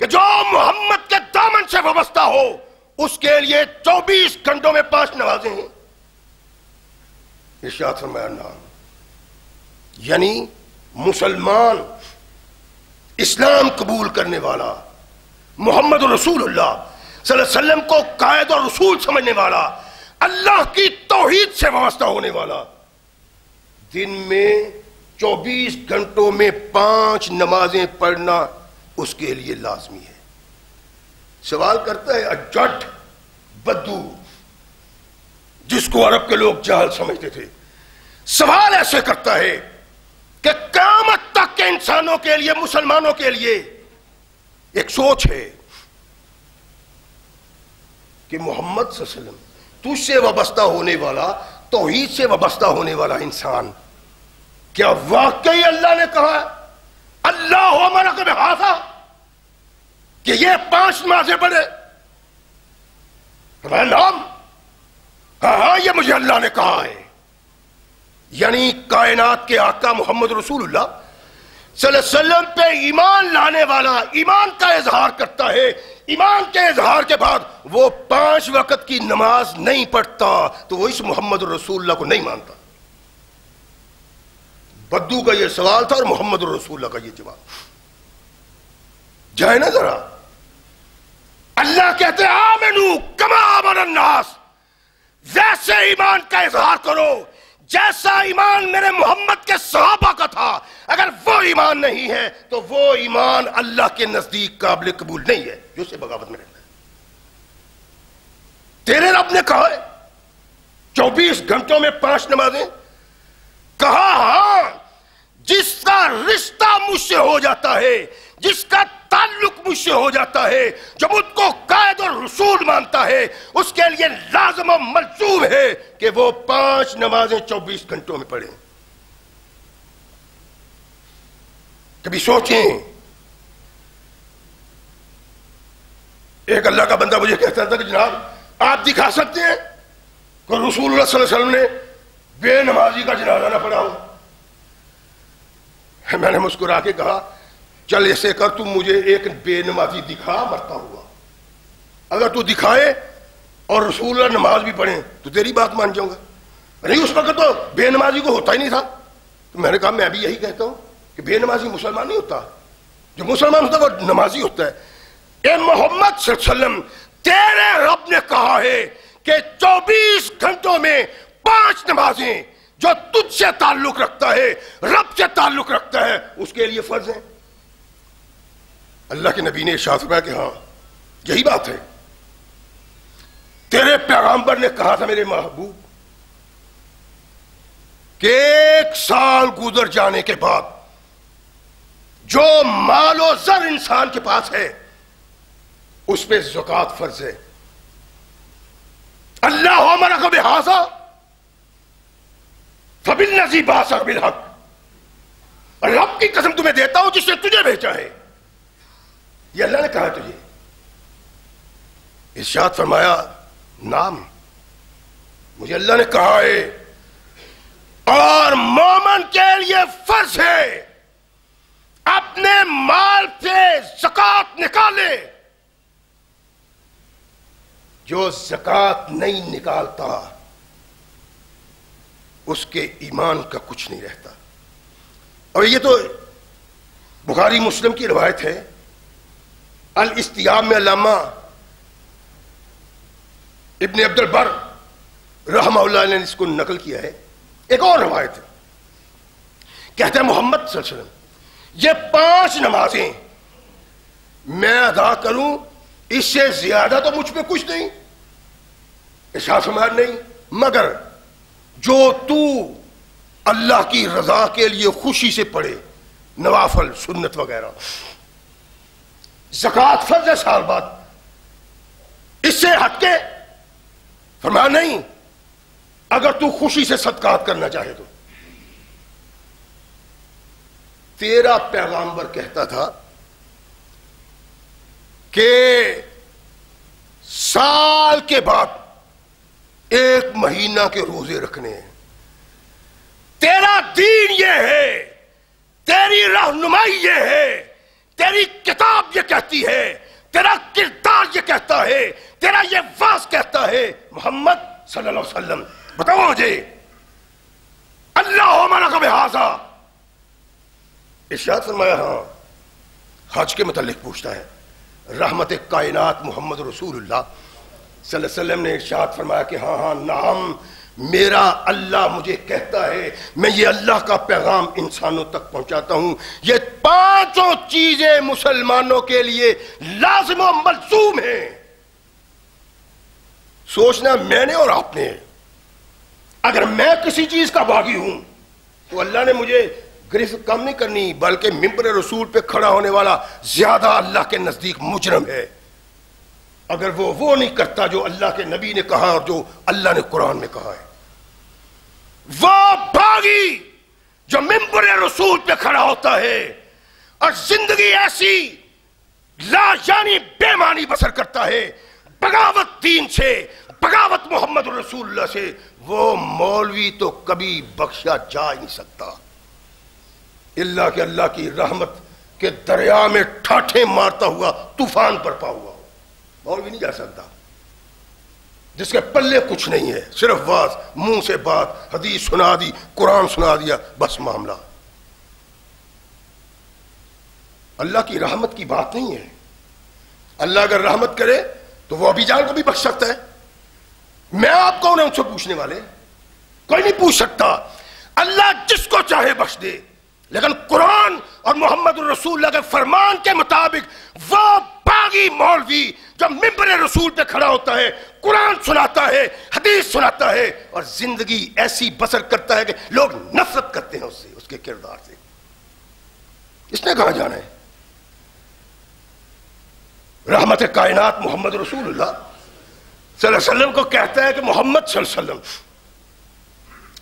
کہ جو محمد کے دامن سے وابستہ ہو اس کے لیے 24 گھنٹوں میں 5 نمازیں ہیں؟ ارشاد فرمایا نام، یعنی مسلمان اسلام قبول کرنے والا، محمد رسول اللہ صلی اللہ علیہ وسلم کو قائد اور رسول سمجھنے والا، اللہ کی توحید سے وابستہ ہونے والا، دن میں 24 گھنٹوں میں 5 نمازیں پڑھنا اس کے لیے لازمی ہے۔ سوال کرتا ہے اجٹ بدو، جس کو عرب کے لوگ جاہل سمجھتے تھے، سوال ایسے کرتا ہے کہ قیامت تک کے انسانوں کے لیے، مسلمانوں کے لیے ایک سوچ ہے کہ محمد صلی اللہ علیہ وسلم تجھ سے وابستہ ہونے والا، توحید سے وابستہ ہونے والا انسان، کیا واقعی اللہ نے کہا اللہ امرک بہذا کہ یہ 5 نمازیں پڑھے؟ نام، ہاں یہ مجھے اللہ نے کہا ہے۔ یعنی کائنات کے آقا محمد رسول اللہ صلی اللہ علیہ وسلم پہ ایمان لانے والا ایمان کا اظہار کرتا ہے، ایمان کے اظہار کے بعد وہ 5 وقت کی نماز نہیں پڑھتا تو وہ اس محمد رسول اللہ کو نہیں مانتا۔ بدو کا یہ سوال تھا اور محمد رسول اللہ کا یہ جواب۔ جائے نا ذرا، اللہ کہتے ہیں آمنو کما آمن الناس، ویسے ایمان کا اظہار کرو جیسا ایمان میرے محمد کے صحابہ کا تھا۔ اگر وہ ایمان نہیں ہے تو وہ ایمان اللہ کے نزدیک قابل قبول نہیں ہے جو اسے بغاوت میں رہتا ہے۔ تیرے رب نے کہا ہے 24 گھنٹوں میں 5 نمازیں، کہا ہاں جس کا رشتہ مجھ سے ہو جاتا ہے، جس کا تعلق مجھ سے ہو جاتا ہے، جو مجھ کو قائد اور رسول مانتا ہے، اس کے لیے لازم و ملزوم ہے کہ وہ 5 نمازیں 24 گھنٹوں میں پڑھیں۔ کبھی سوچیں، ایک اللہ کا بندہ مجھے کہتا تھا کہ جناب آپ دکھا سکتے ہیں کہ رسول اللہ صلی اللہ علیہ وسلم نے بے نمازی کا جنازہ نہ پڑھا ہو؟ میں نے مسکرا کے کہا چل ایسے کر تم مجھے ایک بے نمازی دکھا مرتا ہوا، اگر تو دکھائے اور رسول اللہ نماز بھی پڑھیں تو تیری بات مان جاؤں گا. نہیں اس وقت تو بے نمازی کو ہوتا ہی نہیں تھا. تو میں نے کہا میں بھی یہی کہتا ہوں کہ بے نمازی مسلمان نہیں ہوتا، جو مسلمان ہوتا ہے وہ نمازی ہوتا ہے. اے محمد صلی اللہ علیہ وسلم، تیرے رب نے کہا ہے کہ 24 گھنٹوں میں 5 نمازیں جو تجھ سے تعلق رکھتا ہے، رب سے تعلق رکھتا ہے، اس کے لیے فرض ہیں. اللہ کے نبی نے ارشاد فرمایا کہ ہاں یہی بات ہے. تیرے پیغمبر نے کہا تھا میرے محبوب کہ 1 سال گزر جانے کے بعد جو مال و زر انسان کے پاس ہے اس پہ زکوٰۃ فرض ہے. اللہ امرک بہذا فبالذی بعثک بالحق، اور رب کی قسم تمہیں دیتا ہوں جس نے تجھے بھیجا ہے. یہ اللہ نے کہا تجھے. ارشاد فرمایا نام مجھے اللہ نے کہا ہے اور مومن کے لیے فرض ہے اپنے مال سے زکوٰۃ نکالے. جو زکوٰۃ نہیں نکالتا اس کے ایمان کا کچھ نہیں رہتا. اور یہ تو بخاری مسلم کی روایت ہے. الاستیاب میں علامہ ابن عبد البر رحمہ اللہ نے اس کو نقل کیا ہے. ایک اور روایت ہے، کہتے ہیں محمد صلی اللہ علیہ وسلم یہ 5 نمازیں میں ادا کروں اس سے زیادہ تو مجھ پہ کچھ نہیں. ارشاد فرمایا نہیں مگر جو تو اللہ کی رضا کے لیے خوشی سے پڑھے، نوافل سنت وغیرہ. زکوٰۃ فرض ہے سال بعد، اس سے ہٹ کے فرمایا نہیں اگر تو خوشی سے صدقات کرنا چاہے تو. تیرا پیغمبر کہتا تھا کہ سال کے بعد 1 مہینہ کے روزے رکھنے ہیں. تیرا دین یہ ہے، تیری رہنمائی یہ ہے، تیری کتاب یہ کہتی ہے، تیرا کردار یہ کہتا ہے، تیرا یہ واز کہتا ہے. محمد صلی اللہ علیہ وسلم بتاؤ مجھے اللہ امرک بہذا. ارشاد فرمایا ہاں. حج کے متعلق پوچھتا ہے. رحمت کائنات محمد رسول اللہ صلی اللہ علیہ وسلم نے ارشاد فرمایا کہ ہاں ہاں نعم، میرا اللہ مجھے کہتا ہے میں یہ اللہ کا پیغام انسانوں تک پہنچاتا ہوں. یہ 5 چیزیں مسلمانوں کے لیے لازم و ملزوم ہیں. سوچنا میں نے اور آپ نے، اگر میں کسی چیز کا باغی ہوں تو اللہ نے مجھے گرفت کم نہیں کرنی، بلکہ ممبر رسول پہ کھڑا ہونے والا زیادہ اللہ کے نزدیک مجرم ہے اگر وہ نہیں کرتا جو اللہ کے نبی نے کہا اور جو اللہ نے قرآن میں کہا ہے. وہ باغی جو ممبر رسول پہ کھڑا ہوتا ہے اور زندگی ایسی لا یعنی بے معنی بسر کرتا ہے، بغاوت دین سے، بغاوت محمد رسول اللہ سے، وہ مولوی تو کبھی بخشا جا ہی نہیں سکتا اللہ کہ اللہ کی رحمت کے دریا میں ٹھاٹھیں مارتا ہوا طوفان برپا ہوا ہو. مولوی نہیں جا سکتا جس کے پلے کچھ نہیں ہے، صرف واز، منہ سے بات، حدیث سنا دی، قرآن سنا دیا، بس معاملہ. اللہ کی رحمت کی بات نہیں ہے. اللہ اگر رحمت کرے تو وہ ابھی جان کو بھی بخش سکتا ہے. میں آپ کون ہیں ان سے پوچھنے والے؟ کوئی نہیں پوچھ سکتا. اللہ جس کو چاہے بخش دے، لیکن قرآن اور محمد الرسول اللہ کے فرمان کے مطابق وہ باغی مولوی جو ممبر رسول پہ کھڑا ہوتا ہے، قرآن سناتا ہے، حدیث سناتا ہے اور زندگی ایسی بسر کرتا ہے کہ لوگ نفرت کرتے ہیں اس سے، اس کے کردار سے. اس نے کہاں جانا ہے؟ رحمت کائنات محمد رسول اللہ صلی اللہ علیہ وسلم کو کہتا ہے کہ محمد صلی اللہ علیہ وسلم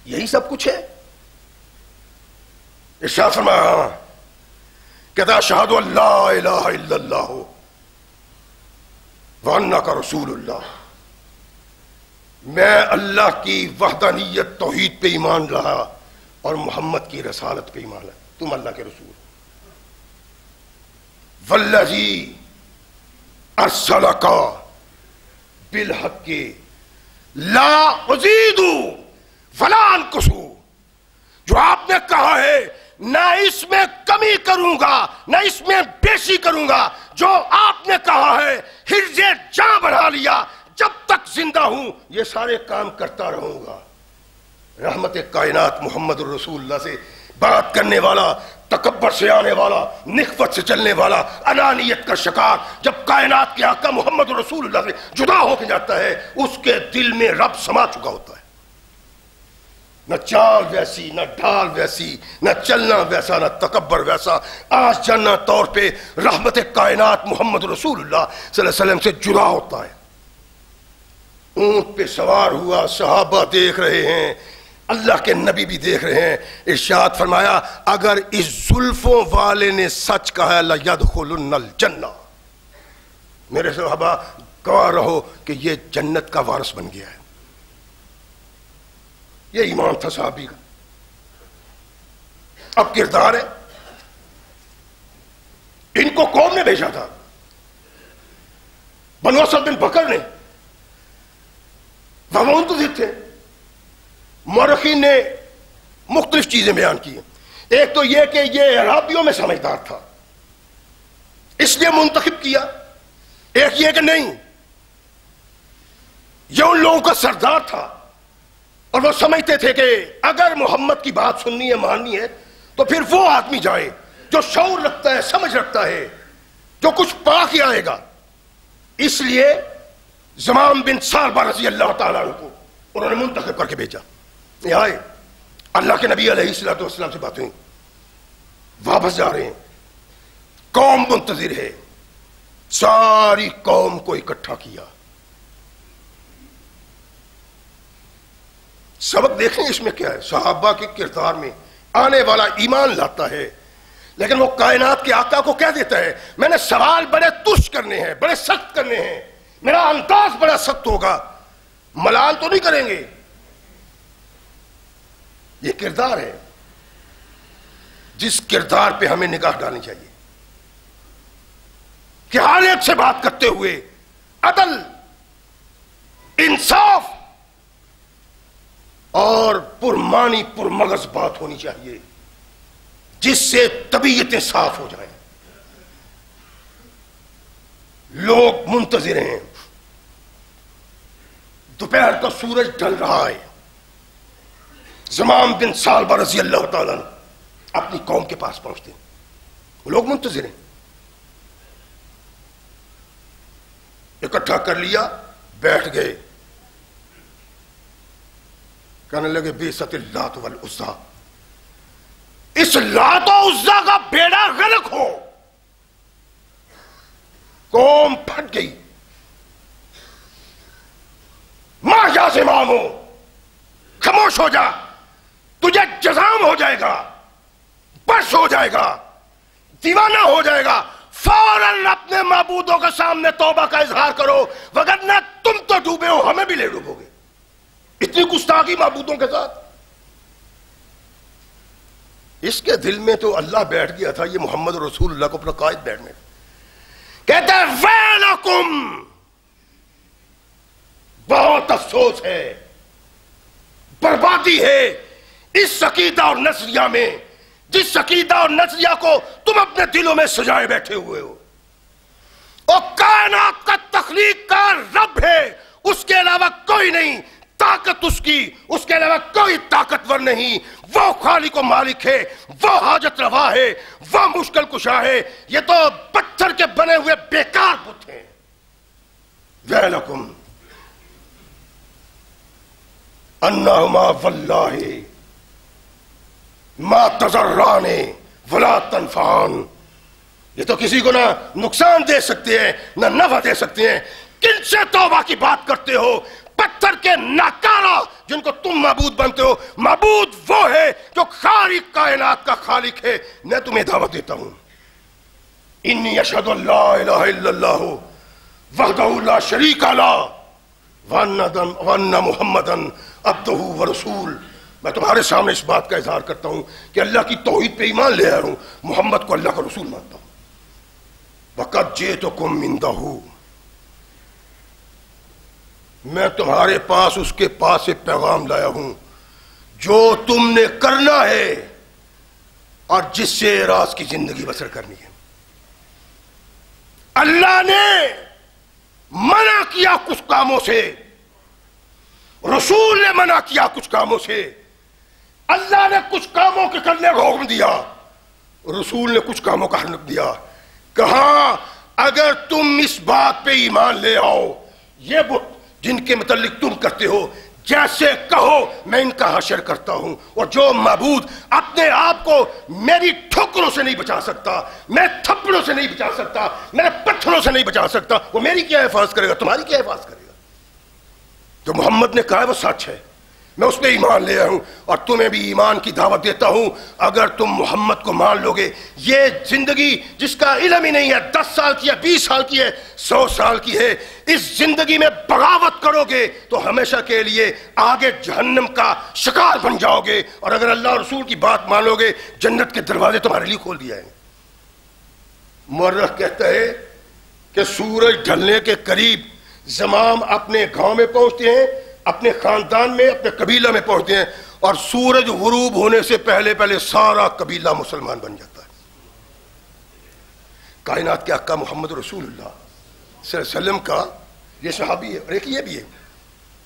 یہی سب کچھ ہے. ارشاد فرمایا کہتا اشہد ان لا الہ الا اللہ وانک رسول اللہ. میں اللہ کی وحدانیت توحید پہ ایمان لایا اور محمد کی رسالت پہ ایمان لایا. تم اللہ کے رسول. والذی ارسلک بالحق لا ازید ولا انقص. جو آپ نے کہا ہے نہ اس میں کمی کروں گا نہ اس میں بیشی کروں گا. جو آپ نے کہا ہے حرز جاں بنا لیا، جب تک زندہ ہوں یہ سارے کام کرتا رہوں گا. رحمت کائنات محمد الرسول اللہ سے بات کرنے والا، تکبر سے آنے والا، نخوت سے چلنے والا، انانیت کا شکار، جب کائنات کے آقا محمد رسول اللہ سے جدا ہو کے جاتا ہے اس کے دل میں رب سما چکا ہوتا ہے. نہ چال ویسی، نہ ڈھال ویسی، نہ چلنا ویسا، نہ تکبر ویسا. آج جانا طور پہ رحمت کائنات محمد رسول اللہ صلی اللہ علیہ وسلم سے جدا ہوتا ہے. اونٹ پہ سوار ہوا، صحابہ دیکھ رہے ہیں، اللہ کے نبی بھی دیکھ رہے ہیں. ارشاد فرمایا اگر اس زلفوں والے نے سچ کہا لَيَدْخُلُنَّ الْجَنَّةَ. میرے صحابہ گواہ رہو کہ یہ جنت کا وارث بن گیا ہے. یہ ایمان تھا صحابی کا. اب کردار ہے. ان کو قوم نے بھیجا تھا، بنو اسد بن بکر نے. وہ منتظر تھے. مورخین نے مختلف چیزیں بیان کی. ایک تو یہ کہ یہ عرابیوں میں سمجھدار تھا اس لیے منتخب کیا. ایک یہ کہ نہیں، یہ ان لوگوں کا سردار تھا اور وہ سمجھتے تھے کہ اگر محمد کی بات سننی ہے، ماننی ہے، تو پھر وہ آدمی جائے جو شعور رکھتا ہے، سمجھ رکھتا ہے، جو کچھ پا کے آئے گا. اس لیے زمام بن ثعلبہ رضی اللہ تعالیٰ عنہ کو انہوں نے منتخب کر کے بھیجا. یہ آئے، اللہ کے نبی علیہ الصلوۃ والسلام سے باتیں، واپس جا رہے ہیں. قوم منتظر ہے. ساری قوم کو اکٹھا کیا. سبق دیکھیں اس میں کیا ہے. صحابہ کے کردار میں آنے والا ایمان لاتا ہے، لیکن وہ کائنات کے آقا کو کہہ دیتا ہے میں نے سوال بڑے ترش کرنے ہیں، بڑے سخت کرنے ہیں، میرا انداز بڑا سخت ہوگا، ملال تو نہیں کریں گے. یہ کردار ہے جس کردار پہ ہمیں نگاہ ڈالنی چاہیے کہ حالت سے بات کرتے ہوئے عدل، انصاف اور پرمانی پرمغز بات ہونی چاہیے جس سے طبیعتیں صاف ہو جائیں. لوگ منتظر ہیں. دوپہر کا سورج ڈھل رہا ہے. زمام بن ثعلبہ رضی اللہ تعالیٰ اپنی قوم کے پاس پہنچتے ہیں. وہ لوگ منتظر ہیں. اکٹھا کر لیا، بیٹھ گئے. کہنے لگے بیست اللات والعزیٰ، اس لات و عزیٰ کا بیڑا غرق ہو. قوم پھٹ گئی. ماں یا زمام ہو، خاموش ہو جا، تجھے جزام ہو جائے گا، بش ہو جائے گا، دیوانہ ہو جائے گا. فوراً اپنے معبودوں کے سامنے توبہ کا اظہار کرو، وگرنہ تم تو ڈوبے ہو، ہمیں بھی لے ڈوبو گے. اتنی گستاخی معبودوں کے ساتھ. اس کے دل میں تو اللہ بیٹھ گیا تھا، یہ محمد رسول اللہ کو اپنا قائد بیٹھنے. کہتے ہیں ویلکم، بہت افسوس ہے، بربادی ہے اس عقیدہ اور نظریہ میں جس عقیدہ اور نظریہ کو تم اپنے دلوں میں سجائے بیٹھے ہوئے ہو. اور کائنات کا تخلیق کا رب ہے، اس کے علاوہ کوئی نہیں. طاقت اس کی، اس کے علاوہ کوئی طاقتور نہیں. وہ خالق و مالک ہے، وہ حاجت روا ہے، وہ مشکل کشا ہے. یہ تو پتھر کے بنے ہوئے بیکار بت ہیں. ویلکم انہما واللہ ما تضران ولا تنفعان. یہ تو کسی کو نہ نقصان دے سکتے ہیں نہ نفع دے سکتے ہیں. کن سے توبہ کی بات کرتے ہو؟ پتھر کے ناکارہ جن کو تم معبود بنتے ہو. معبود وہ ہے جو خالق کائنات کا خالق ہے. میں تمہیں دعوت دیتا ہوں، انی اشہد ان لا الہ الا اللہ وحدہ لا شریک لہ وَأَنَّ مُحَمَّدًا عَبْدُهُ وَرَسُولُهُ. میں تمہارے سامنے اس بات کا اظہار کرتا ہوں کہ اللہ کی توحید پہ ایمان لے آیا ہوں، محمد کو اللہ کا رسول مانتا ہوں. وَقَدْ جِئْتُكُم مِّنْ میں تمہارے پاس اس کے پاس سے پیغام لایا ہوں جو تم نے کرنا ہے اور جس سے راز کی زندگی بسر کرنی ہے. اللہ نے منع کیا کچھ کاموں سے، رسول نے منع کیا کچھ کاموں سے. اللہ نے کچھ کاموں کے کرنے کا حکم دیا، رسول نے کچھ کاموں کا حکم دیا. کہا اگر تم اس بات پہ ایمان لے آؤ، یہ بت جن کے متعلق تم کرتے ہو جیسے کہو میں ان کا حشر کرتا ہوں، اور جو معبود اپنے آپ کو میری ٹھوکروں سے نہیں بچا سکتا، میرے تھپڑوں سے نہیں بچا سکتا، میرے پتھروں سے نہیں بچا سکتا، وہ میری کیا حفاظت کرے گا، تمہاری کیا حفاظت کرے گا. جو محمد نے کہا ہے وہ سچ ہے، میں اس پہ ایمان لے آیا ہوں اور تمہیں بھی ایمان کی دعوت دیتا ہوں. اگر تم محمد کو مان لو گے، یہ زندگی جس کا علم ہی نہیں ہے، 10 سال کی ہے، 20 سال کی ہے، 100 سال کی ہے، اس زندگی میں بغاوت کرو گے تو ہمیشہ کے لیے آگے جہنم کا شکار بن جاؤ گے. اور اگر اللہ اور رسول کی بات مانو گے، جنت کے دروازے تمہارے لیے کھول دیا ہے. مورخ کہتا ہے کہ سورج ڈھلنے کے قریب زمام اپنے گاؤں میں پہنچتے ہیں، اپنے خاندان میں، اپنے قبیلہ میں پہنچتے ہیں، اور سورج غروب ہونے سے پہلے پہلے سارا قبیلہ مسلمان بن جاتا ہے. کائنات کے آقا محمد رسول اللہ صلی اللہ علیہ وسلم کا یہ صحابی ہے، اور ایک یہ بھی ہے.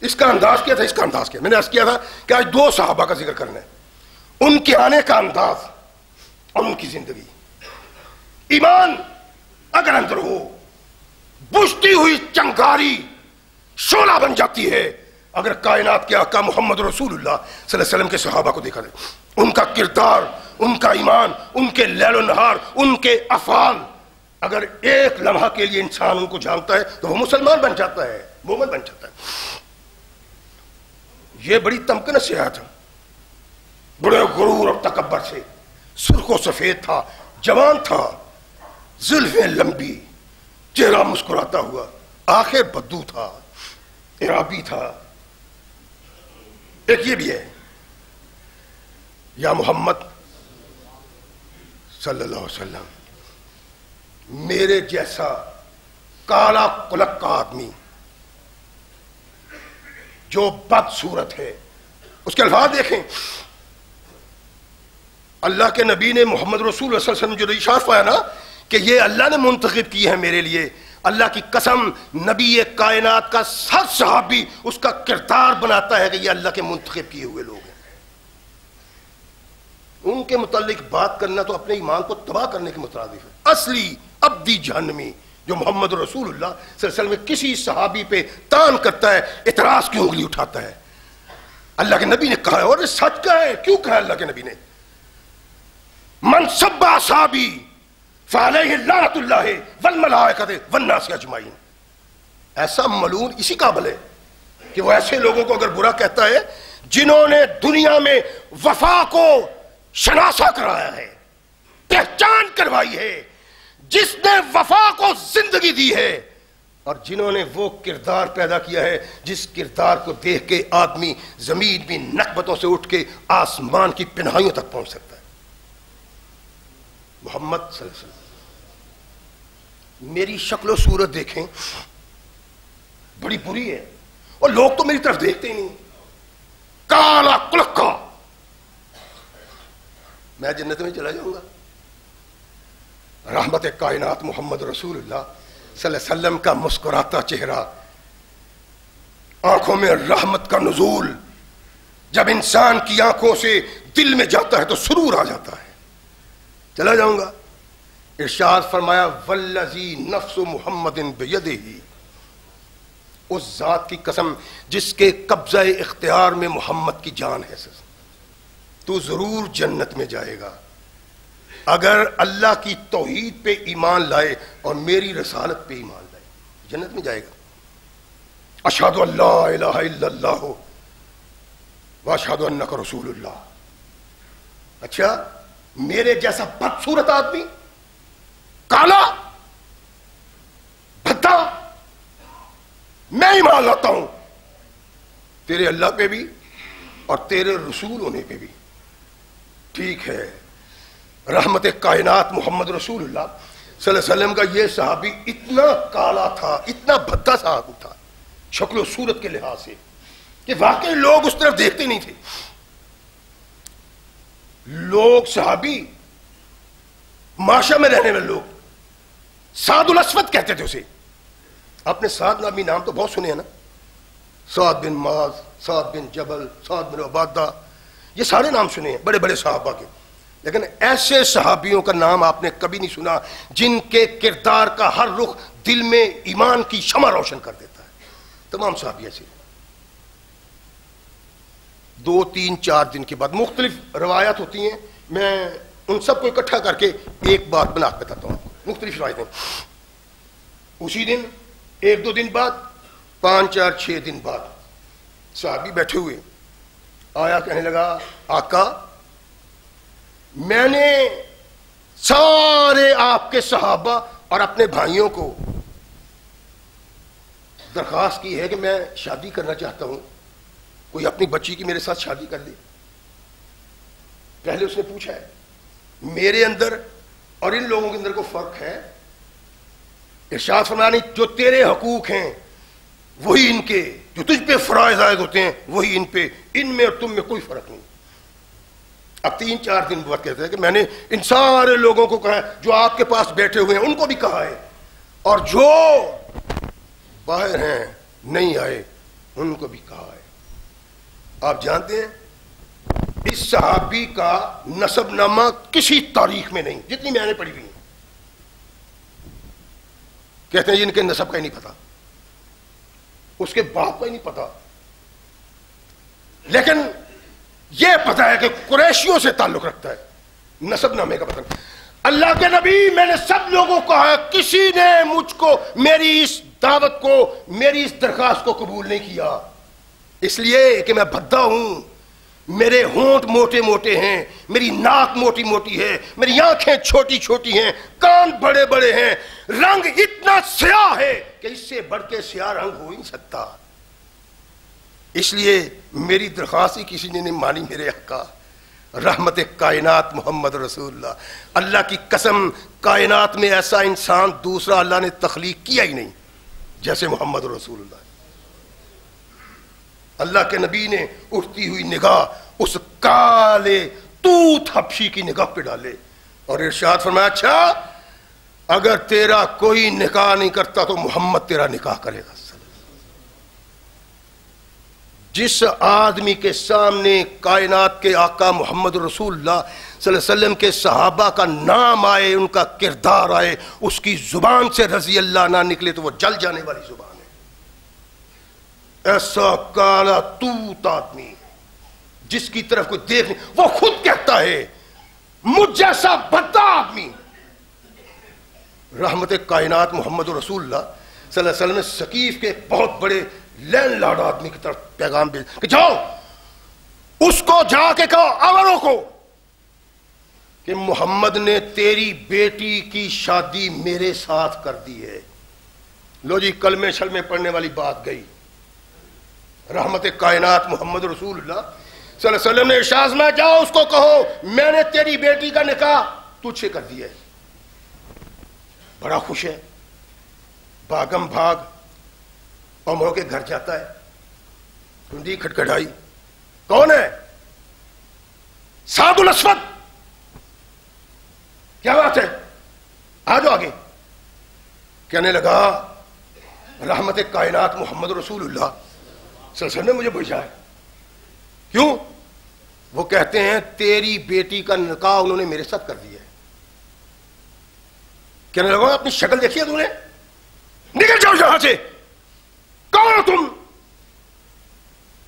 اس کا انداز کیا تھا، اس کا انداز کیا، میں نے عرض کیا تھا کہ آج 2 صحابہ کا ذکر کرنا ہے، ان کے آنے کا انداز اور ان کی زندگی. ایمان اگر اندر ہو، بجھتی ہوئی چنگاری شعلہ بن جاتی ہے. اگر کائنات کے آقا محمد رسول اللہ صلی اللہ علیہ وسلم کے صحابہ کو دیکھا جائے، ان کا کردار، ان کا ایمان، ان کے لیل و نہار، ان کے افعال، اگر ایک لمحہ کے لیے انسان ان کو جانتا ہے تو وہ مسلمان بن جاتا ہے، مومن بن جاتا ہے. یہ بڑی تمکن سے آیا تھا، بڑے غرور اور تکبر سے، سرخ و سفید تھا، جوان تھا، زلفیں لمبی، چہرہ مسکراتا ہوا، آنکھیں بدو تھا، عرابی تھا. ایک یہ بھی ہے، یا محمد صلی اللہ علیہ وسلم، میرے جیسا کالا کلک کا آدمی جو بد صورت ہے. اس کے الفاظ دیکھیں، اللہ کے نبی نے محمد رسول اللہ صلی اللہ علیہ وسلم جو ارشاد فرمایا نا کہ یہ اللہ نے منتخب کی ہے میرے لیے، اللہ کی قسم نبی کائنات کا ہر صحابی اس کا کردار بناتا ہے کہ یہ اللہ کے منتخب کیے ہوئے لوگ ہیں. ان کے متعلق بات کرنا تو اپنے ایمان کو تباہ کرنے کے مترادف ہے. اصلی ابدی جہنمی جو محمد رسول اللہ صلی اللہ علیہ وسلم میں کسی صحابی پہ تان کرتا ہے، اعتراض کی انگلی اٹھاتا ہے. اللہ کے نبی نے کہا ہے، اور سچ کہا ہے. کیوں کہا اللہ کے نبی نے؟ من سب اصحابی فعلیہ لعنت اللہ والملائکۃ والناس اجمعین. ایسا ملعون اسی قابل ہے کہ وہ ایسے لوگوں کو اگر برا کہتا ہے جنہوں نے دنیا میں وفا کو شناسا کرایا ہے، پہچان کروائی ہے، جس نے وفا کو زندگی دی ہے، اور جنہوں نے وہ کردار پیدا کیا ہے جس کردار کو دیکھ کے آدمی زمین بھی نقبتوں سے اٹھ کے آسمان کی پنہائیوں تک پہنچ سکتا ہے. محمد صلی اللہ علیہ وسلم میری شکل و صورت دیکھیں، بڑی بری ہے، اور لوگ تو میری طرف دیکھتے ہی نہیں. کالا کلکا، میں جنت میں چلا جاؤں گا. رحمت کائنات محمد رسول اللہ صلی اللہ علیہ وسلم کا مسکراتا چہرہ، آنکھوں میں رحمت کا نزول، جب انسان کی آنکھوں سے دل میں جاتا ہے تو سرور آ جاتا ہے. چلا جاؤں گا. ارشاد فرمایا والذی نفس محمد بیدہ، اس ذات کی قسم جس کے قبضہ اختیار میں محمد کی جان ہے، تو ضرور جنت میں جائے گا اگر اللہ کی توحید پہ ایمان لائے اور میری رسالت پہ ایمان لائے. جنت میں جائے گا. اشہد ان لا الہ الا اللہ واشہد انک رسول اللہ. اچھا، میرے جیسا بدصورت آدمی، کالا بھدا، میں ایمان لاتا ہوں تیرے اللہ پہ بھی اور تیرے رسول ہونے پہ بھی. ٹھیک ہے، رحمت کائنات محمد رسول اللہ صلی اللہ علیہ وسلم کا یہ صحابی اتنا کالا تھا، اتنا بھدا صحابی تھا شکل و صورت کے لحاظ سے کہ واقعی لوگ اس طرف دیکھتے نہیں تھے. لوگ صحابی معاشرے میں رہنے والے لوگ سعد الاسود کہتے تھے اسے. آپ نے سعد نامی نام تو بہت سنے ہیں نا، سعد بن معاذ، سعد بن جبل، سعد بن عبادہ، یہ سارے نام سنے ہیں بڑے بڑے صحابہ کے. لیکن ایسے صحابیوں کا نام آپ نے کبھی نہیں سنا جن کے کردار کا ہر رخ دل میں ایمان کی شمع روشن کر دیتا ہے. تمام صحابی ایسے. 2-3-4 دن کے بعد مختلف روایات ہوتی ہیں، میں ان سب کو اکٹھا کر کے ایک بات بنا کے بتاتا ہوں. مختلف روایتیں اسی دن، 1-2 دن بعد، 5-4-6 دن بعد صحابی بیٹھے ہوئے آیا، کہنے لگا آقا میں نے سارے آپ کے صحابہ اور اپنے بھائیوں کو درخواست کی ہے کہ میں شادی کرنا چاہتا ہوں، کوئی اپنی بچی کی میرے ساتھ شادی کر لے. پہلے اس نے پوچھا ہے میرے اندر اور ان لوگوں کے اندر کوئی فرق ہے؟ ارشاد فرمایا نہیں، جو تیرے حقوق ہیں وہی ان کے، جو تجھ پہ فرائض عائد ہوتے ہیں وہی ان پہ، ان میں اور تم میں کوئی فرق نہیں. اب 3-4 دن بعد کہتے ہیں کہ میں نے ان سارے لوگوں کو کہا ہے جو آپ کے پاس بیٹھے ہوئے ہیں ان کو بھی کہا ہے، اور جو باہر ہیں نہیں آئے ان کو بھی کہا ہے. آپ جانتے ہیں اس صحابی کا نسب نامہ کسی تاریخ میں نہیں، جتنی میں نے پڑھی ہوئی ہیں. کہتے ہیں ان کے نسب کا ہی نہیں پتا، اس کے باپ کا ہی نہیں پتا، لیکن یہ پتا ہے کہ قریشیوں سے تعلق رکھتا ہے. نسب نامے کا پتہ. اللہ کے نبی میں نے سب لوگوں کو کہا، کسی نے مجھ کو، میری اس دعوت کو، میری اس درخواست کو قبول نہیں کیا، اس لیے کہ میں بھدا ہوں، میرے ہونٹ موٹے موٹے ہیں، میری ناک موٹی موٹی ہے، میری آنکھیں چھوٹی چھوٹی ہیں، کان بڑے بڑے ہیں، رنگ اتنا سیاہ ہے کہ اس سے بڑھ کے سیاہ رنگ ہو ہی نہیں سکتا. اس لیے میری درخواست ہی کسی نے نہیں مانی. میرے آقا رحمت کائنات محمد رسول اللہ، اللہ کی قسم کائنات میں ایسا انسان دوسرا اللہ نے تخلیق کیا ہی نہیں جیسے محمد رسول اللہ. اللہ کے نبی نے اٹھتی ہوئی نگاہ اس کالے توت حبشی کی نگاہ پہ ڈالے اور ارشاد فرمایا اچھا اگر تیرا کوئی نکاح نہیں کرتا تو محمد تیرا نکاح کرے گا. جس آدمی کے سامنے کائنات کے آقا محمد رسول اللہ صلی اللہ علیہ وسلم کے صحابہ کا نام آئے، ان کا کردار آئے، اس کی زبان سے رضی اللہ نہ نکلے تو وہ جل جانے والی زبان ہے. ایسا کالا توت آدمی جس کی طرف کوئی دیکھ نہیں، وہ خود کہتا ہے مجھ جیسا بھدا آدمی. رحمت کائنات محمد رسول اللہ صلی اللہ علیہ وسلم نے ثقیف کے بہت بڑے لینڈ لارڈ آدمی کی طرف پیغام بھیج کہ جاؤ اس کو جا کے کہو امروں کو کہ محمد نے تیری بیٹی کی شادی میرے ساتھ کر دی ہے. لو جی کلمے شلمے پڑھنے والی بات گئی. رحمت کائنات محمد رسول اللہ صلی اللہ علیہ وسلم نے ارشاد میں جاؤ اس کو کہو میں نے تیری بیٹی کا نکاح تجھ سے کر دیا ہے. بڑا خوش ہے، بھاگم بھاگ عمروں کے گھر جاتا ہے. کنڈی کھٹکھٹائی، کون ہے؟ سعد الاسود. کیا بات ہے؟ آ جاؤ آگے. کہنے لگا رحمت کائنات محمد رسول اللہ صلی اللہ علیہ وسلم نے مجھے بھیجا ہے. کیوں؟ وہ کہتے ہیں تیری بیٹی کا نکاح انہوں نے میرے ساتھ کر دیا ہے. کہنے لگا اپنی شکل دیکھی ہے تم نے؟ نکل جاؤ یہاں سے. کون ہو تم؟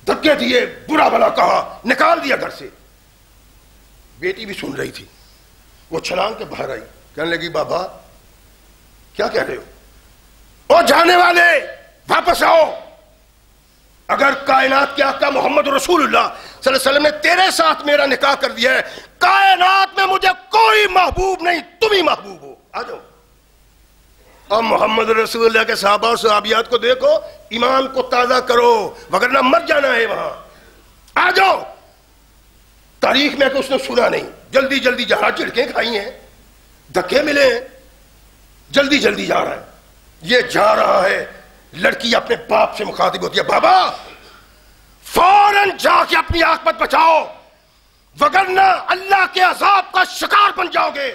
دھکے دیے، برا بھلا کہا، نکال دیا گھر سے. بیٹی بھی سن رہی تھی. وہ چھلانگ کے باہر آئی، کہنے لگی بابا کیا کہہ رہے ہو؟ او جانے والے واپس آؤ. اگر کائنات کے آقا محمد رسول اللہ صلی اللہ علیہ وسلم نے تیرے ساتھ میرا نکاح کر دیا ہے، کائنات میں مجھے کوئی محبوب نہیں، تم ہی محبوب ہو. آ جاؤ اور محمد رسول اللہ کے صحابہ اور صحابیات کو دیکھو، ایمان کو تازہ کرو وگرنہ مر جانا ہے وہاں. آ جاؤ. تاریخ میں کہ اس نے سنا نہیں، جلدی جلدی جا رہا، چڑکیں کھائی ہیں، دھکے ملے ہیں، جلدی جلدی جا رہا ہے. یہ جا رہا ہے، لڑکی اپنے باپ سے مخاطب ہوتی ہے، بابا فوراً جا کے اپنی عاقبت بچاؤ وگرنہ اللہ کے عذاب کا شکار بن جاؤ گے.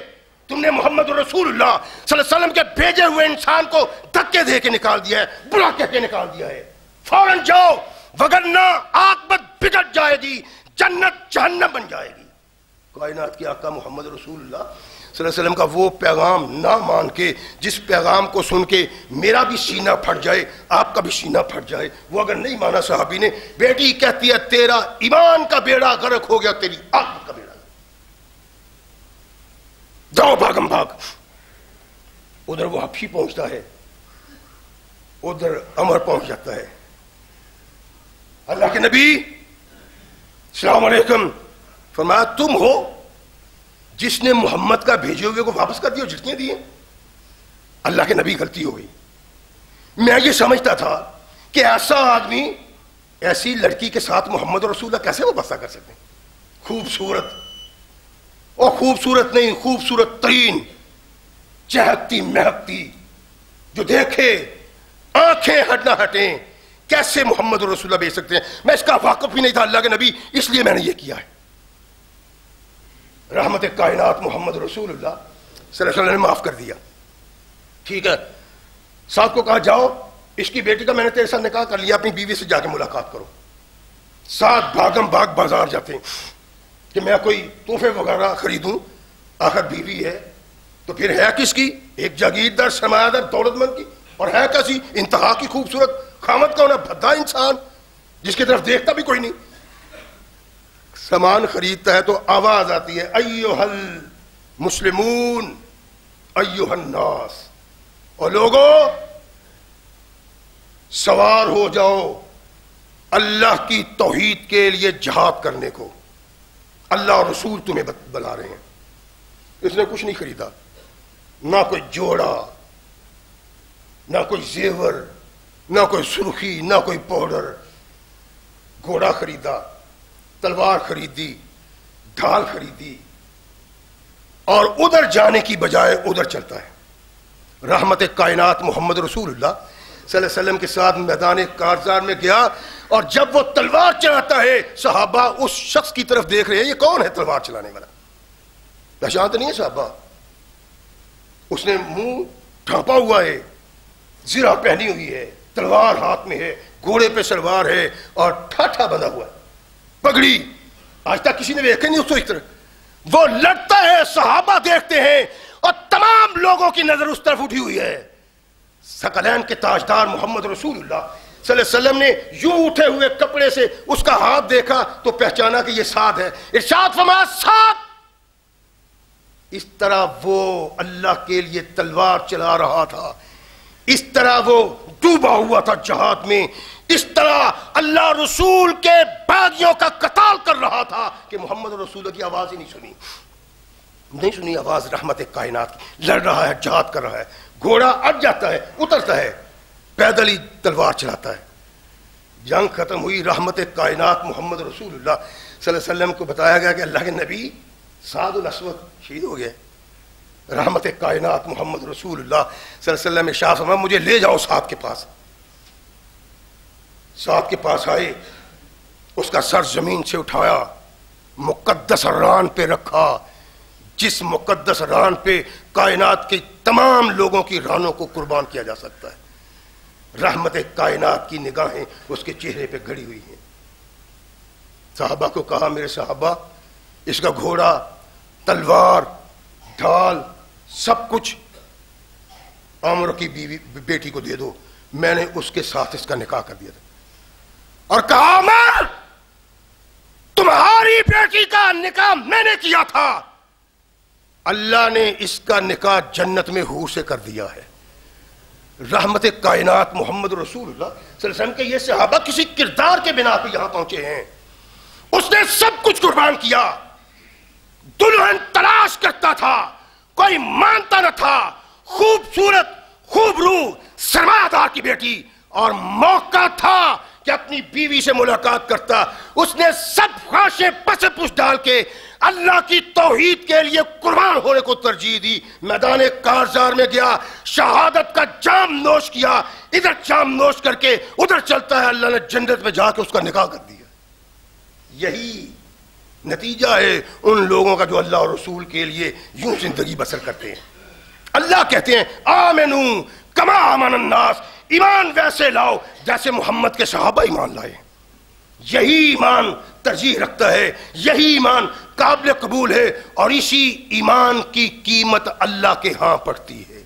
تم نے محمد رسول اللہ صلی اللہ علیہ وسلم کے بھیجے ہوئے انسان کو دھکے دے کے نکال دیا ہے، برا کہہ کے نکال دیا ہے. فوراً جاؤ وگرنہ عاقبت بگڑ جائے گی، جنت جہنم بن جائے گی. کائنات کے آقا محمد رسول اللہ صلی اللہ علیہ وسلم کا وہ پیغام نہ مان کے، جس پیغام کو سن کے میرا بھی سینہ پھٹ جائے، آپ کا بھی سینہ پھٹ جائے، وہ اگر نہیں مانا صحابی نے. بیٹی کہتی ہے تیرا ایمان کا بیڑا غرق ہو گیا، تیری عاقبت کا بیڑا. جاؤ بھاگم بھاگ. ادھر وہ حبشی پہنچتا ہے، ادھر عمر پہنچ جاتا ہے. اللہ کے نبی السلام علیکم. فرمایا تم ہو جس نے محمد کا بھیجے ہوئے کو واپس کر دیا اور جھٹکیاں دی ہیں؟ اللہ کے نبی غلطی ہو گئی. میں یہ سمجھتا تھا کہ ایسا آدمی ایسی لڑکی کے ساتھ محمد رسول اللہ کیسے وابستہ کر سکتے ہیں؟ خوبصورت، اور خوبصورت نہیں، خوبصورت ترین، چہکتی مہکتی، جو دیکھے آنکھیں ہٹ نہ ہٹیں، کیسے محمد رسول اللہ بھیج سکتے ہیں؟ میں اس کا واقف ہی نہیں تھا اللہ کے نبی، اس لیے میں نے یہ کیا ہے. رحمت کائنات محمد رسول اللہ صلی اللہ علیہ وسلم نے معاف کر دیا. ٹھیک ہے. ساتھ کو کہا جاؤ، اس کی بیٹی کا میں نے تیرے ساتھ نکاح کر لیا، اپنی بیوی سے جا کے ملاقات کرو. ساتھ بھاگم بھاگ بازار جاتے ہیں کہ میں کوئی تحفے وغیرہ خریدوں، آخر بیوی ہے تو پھر ہے کس کی؟ ایک جاگیردار سرمایہ دار دولت مند کی، اور ہے کیسی؟ انتہا کی خوبصورت. خامد کا ہونا بھدا انسان جس کی طرف دیکھتا بھی کوئی نہیں. سامان خریدتا ہے تو آواز آتی ہے ایھا المسلمون ایھا الناس، اور لوگوں سوار ہو جاؤ اللہ کی توحید کے لیے جہاد کرنے کو، اللہ اور رسول تمہیں بلا رہے ہیں. اس نے کچھ نہیں خریدا، نہ کوئی جوڑا، نہ کوئی زیور، نہ کوئی سرخی، نہ کوئی پاؤڈر. گھوڑا خریدا، تلوار خریدی، ڈھال خریدی، اور ادھر جانے کی بجائے ادھر چلتا ہے. رحمت کائنات محمد رسول اللہ صلی اللہ علیہ وسلم کے ساتھ میدان کارزار میں گیا، اور جب وہ تلوار چلاتا ہے صحابہ اس شخص کی طرف دیکھ رہے ہیں، یہ کون ہے تلوار چلانے والا؟ پہچان تو نہیں ہے صحابہ. اس نے منہ ڈھانپا ہوا ہے، زرہ پہنی ہوئی ہے، تلوار ہاتھ میں ہے، گھوڑے پہ سوار ہے، اور ٹھاٹھا بندھا ہوا ہے، پگڑی. آج تک کسی نے دیکھا نہیں اس کو اس طرح. وہ لڑتا ہے، صحابہ دیکھتے ہیں، اور تمام لوگوں کی نظر اس طرف اٹھی ہوئی ہے. ثقلین کے تاجدار محمد رسول اللہ صلی اللہ علیہ وسلم نے یوں اٹھے ہوئے کپڑے سے اس کا ہاتھ دیکھا تو پہچانا کہ یہ سعد ہے. ارشاد فرمایا سعد. اس طرح وہ اللہ کے لیے تلوار چلا رہا تھا، اس طرح وہ ڈوبا ہوا تھا جہاد میں، اس طرح اللہ رسول کے باغیوں کا قتال کر رہا تھا کہ محمد رسول کی آواز ہی نہیں سنی آواز رحمت کائنات کی. لڑ رہا ہے، جہاد کر رہا ہے، گھوڑا اٹ جاتا ہے، اترتا ہے، پیدل ہی تلوار چلاتا ہے. جنگ ختم ہوئی، رحمت کائنات محمد رسول اللہ صلی اللہ علیہ وسلم کو بتایا گیا کہ اللہ کے نبی سعد الاسود شہید ہو گئے. رحمت کائنات محمد رسول اللہ صلی اللہ علیہ وسلم نے شاہ فرمایا مجھے لے جاؤ سعد کے پاس. سعد کے پاس آئے، اس کا سر زمین سے اٹھایا، مقدس ران پہ رکھا، جس مقدس ران پہ کائنات کے تمام لوگوں کی رانوں کو قربان کیا جا سکتا ہے. رحمت کائنات کی نگاہیں اس کے چہرے پہ گھڑی ہوئی ہیں. صحابہ کو کہا میرے صحابہ اس کا گھوڑا، تلوار، ڈھال، سب کچھ عمر کی بیٹی کو دے دو. میں نے اس کے ساتھ اس کا نکاح کر دیا تھا، اور کہا عمر تمہاری بیٹی کا نکاح میں نے کیا تھا، اللہ نے اس کا نکاح جنت میں حور سے کر دیا ہے. رحمت کائنات محمد رسول اللہ صلی اللہ علیہ وسلم کے یہ صحابہ کسی کردار کے بنا پہ یہاں پہنچے ہیں. اس نے سب کچھ قربان کیا، دلہن تلاش کرتا تھا، کوئی مانتا نہ تھا، خوبصورت خوب روح سرمایہ دار کی بیٹی، اور موقع تھا کہ اپنی بیوی سے ملاقات کرتا، اس نے سب خواہشیں پس پش ڈال کے اللہ کی توحید کے لیے قربان ہونے کو ترجیح دی، میدان کارزار میں گیا، شہادت کا جام نوش کیا، ادھر جام نوش کر کے ادھر چلتا ہے، اللہ نے جنت میں جا کے اس کا نکاح کر دیا۔ یہی نتیجہ ہے ان لوگوں کا جو اللہ اور رسول کے لیے یوں زندگی بسر کرتے ہیں۔ اللہ کہتے ہیں آمنو کما آمن الناس، ایمان ویسے لاؤ جیسے محمد کے صحابہ ایمان لائے۔ یہی ایمان ترجیح رکھتا ہے، یہی ایمان قابل قبول ہے، اور اسی ایمان کی قیمت اللہ کے ہاں پڑتی ہے۔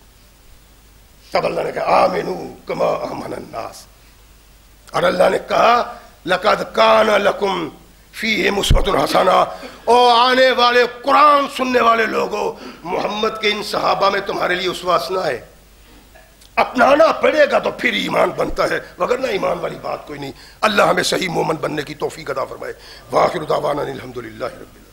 تب اللہ نے کہا آمنو کما آمن الناس، اور اللہ نے کہا لقد کان لکم فیہم اسوۃ حسنہ، او آنے والے قرآن سننے والے لوگوں، محمد کے ان صحابہ میں تمہارے لیے اسوہ حسنہ ہے۔ اپنانا پڑے گا تو پھر ایمان بنتا ہے، وگرنہ ایمان والی بات کوئی نہیں۔ اللہ ہمیں صحیح مومن بننے کی توفیق عطا فرمائے۔ وآخر دعوانا الحمدللہ رب العالمین۔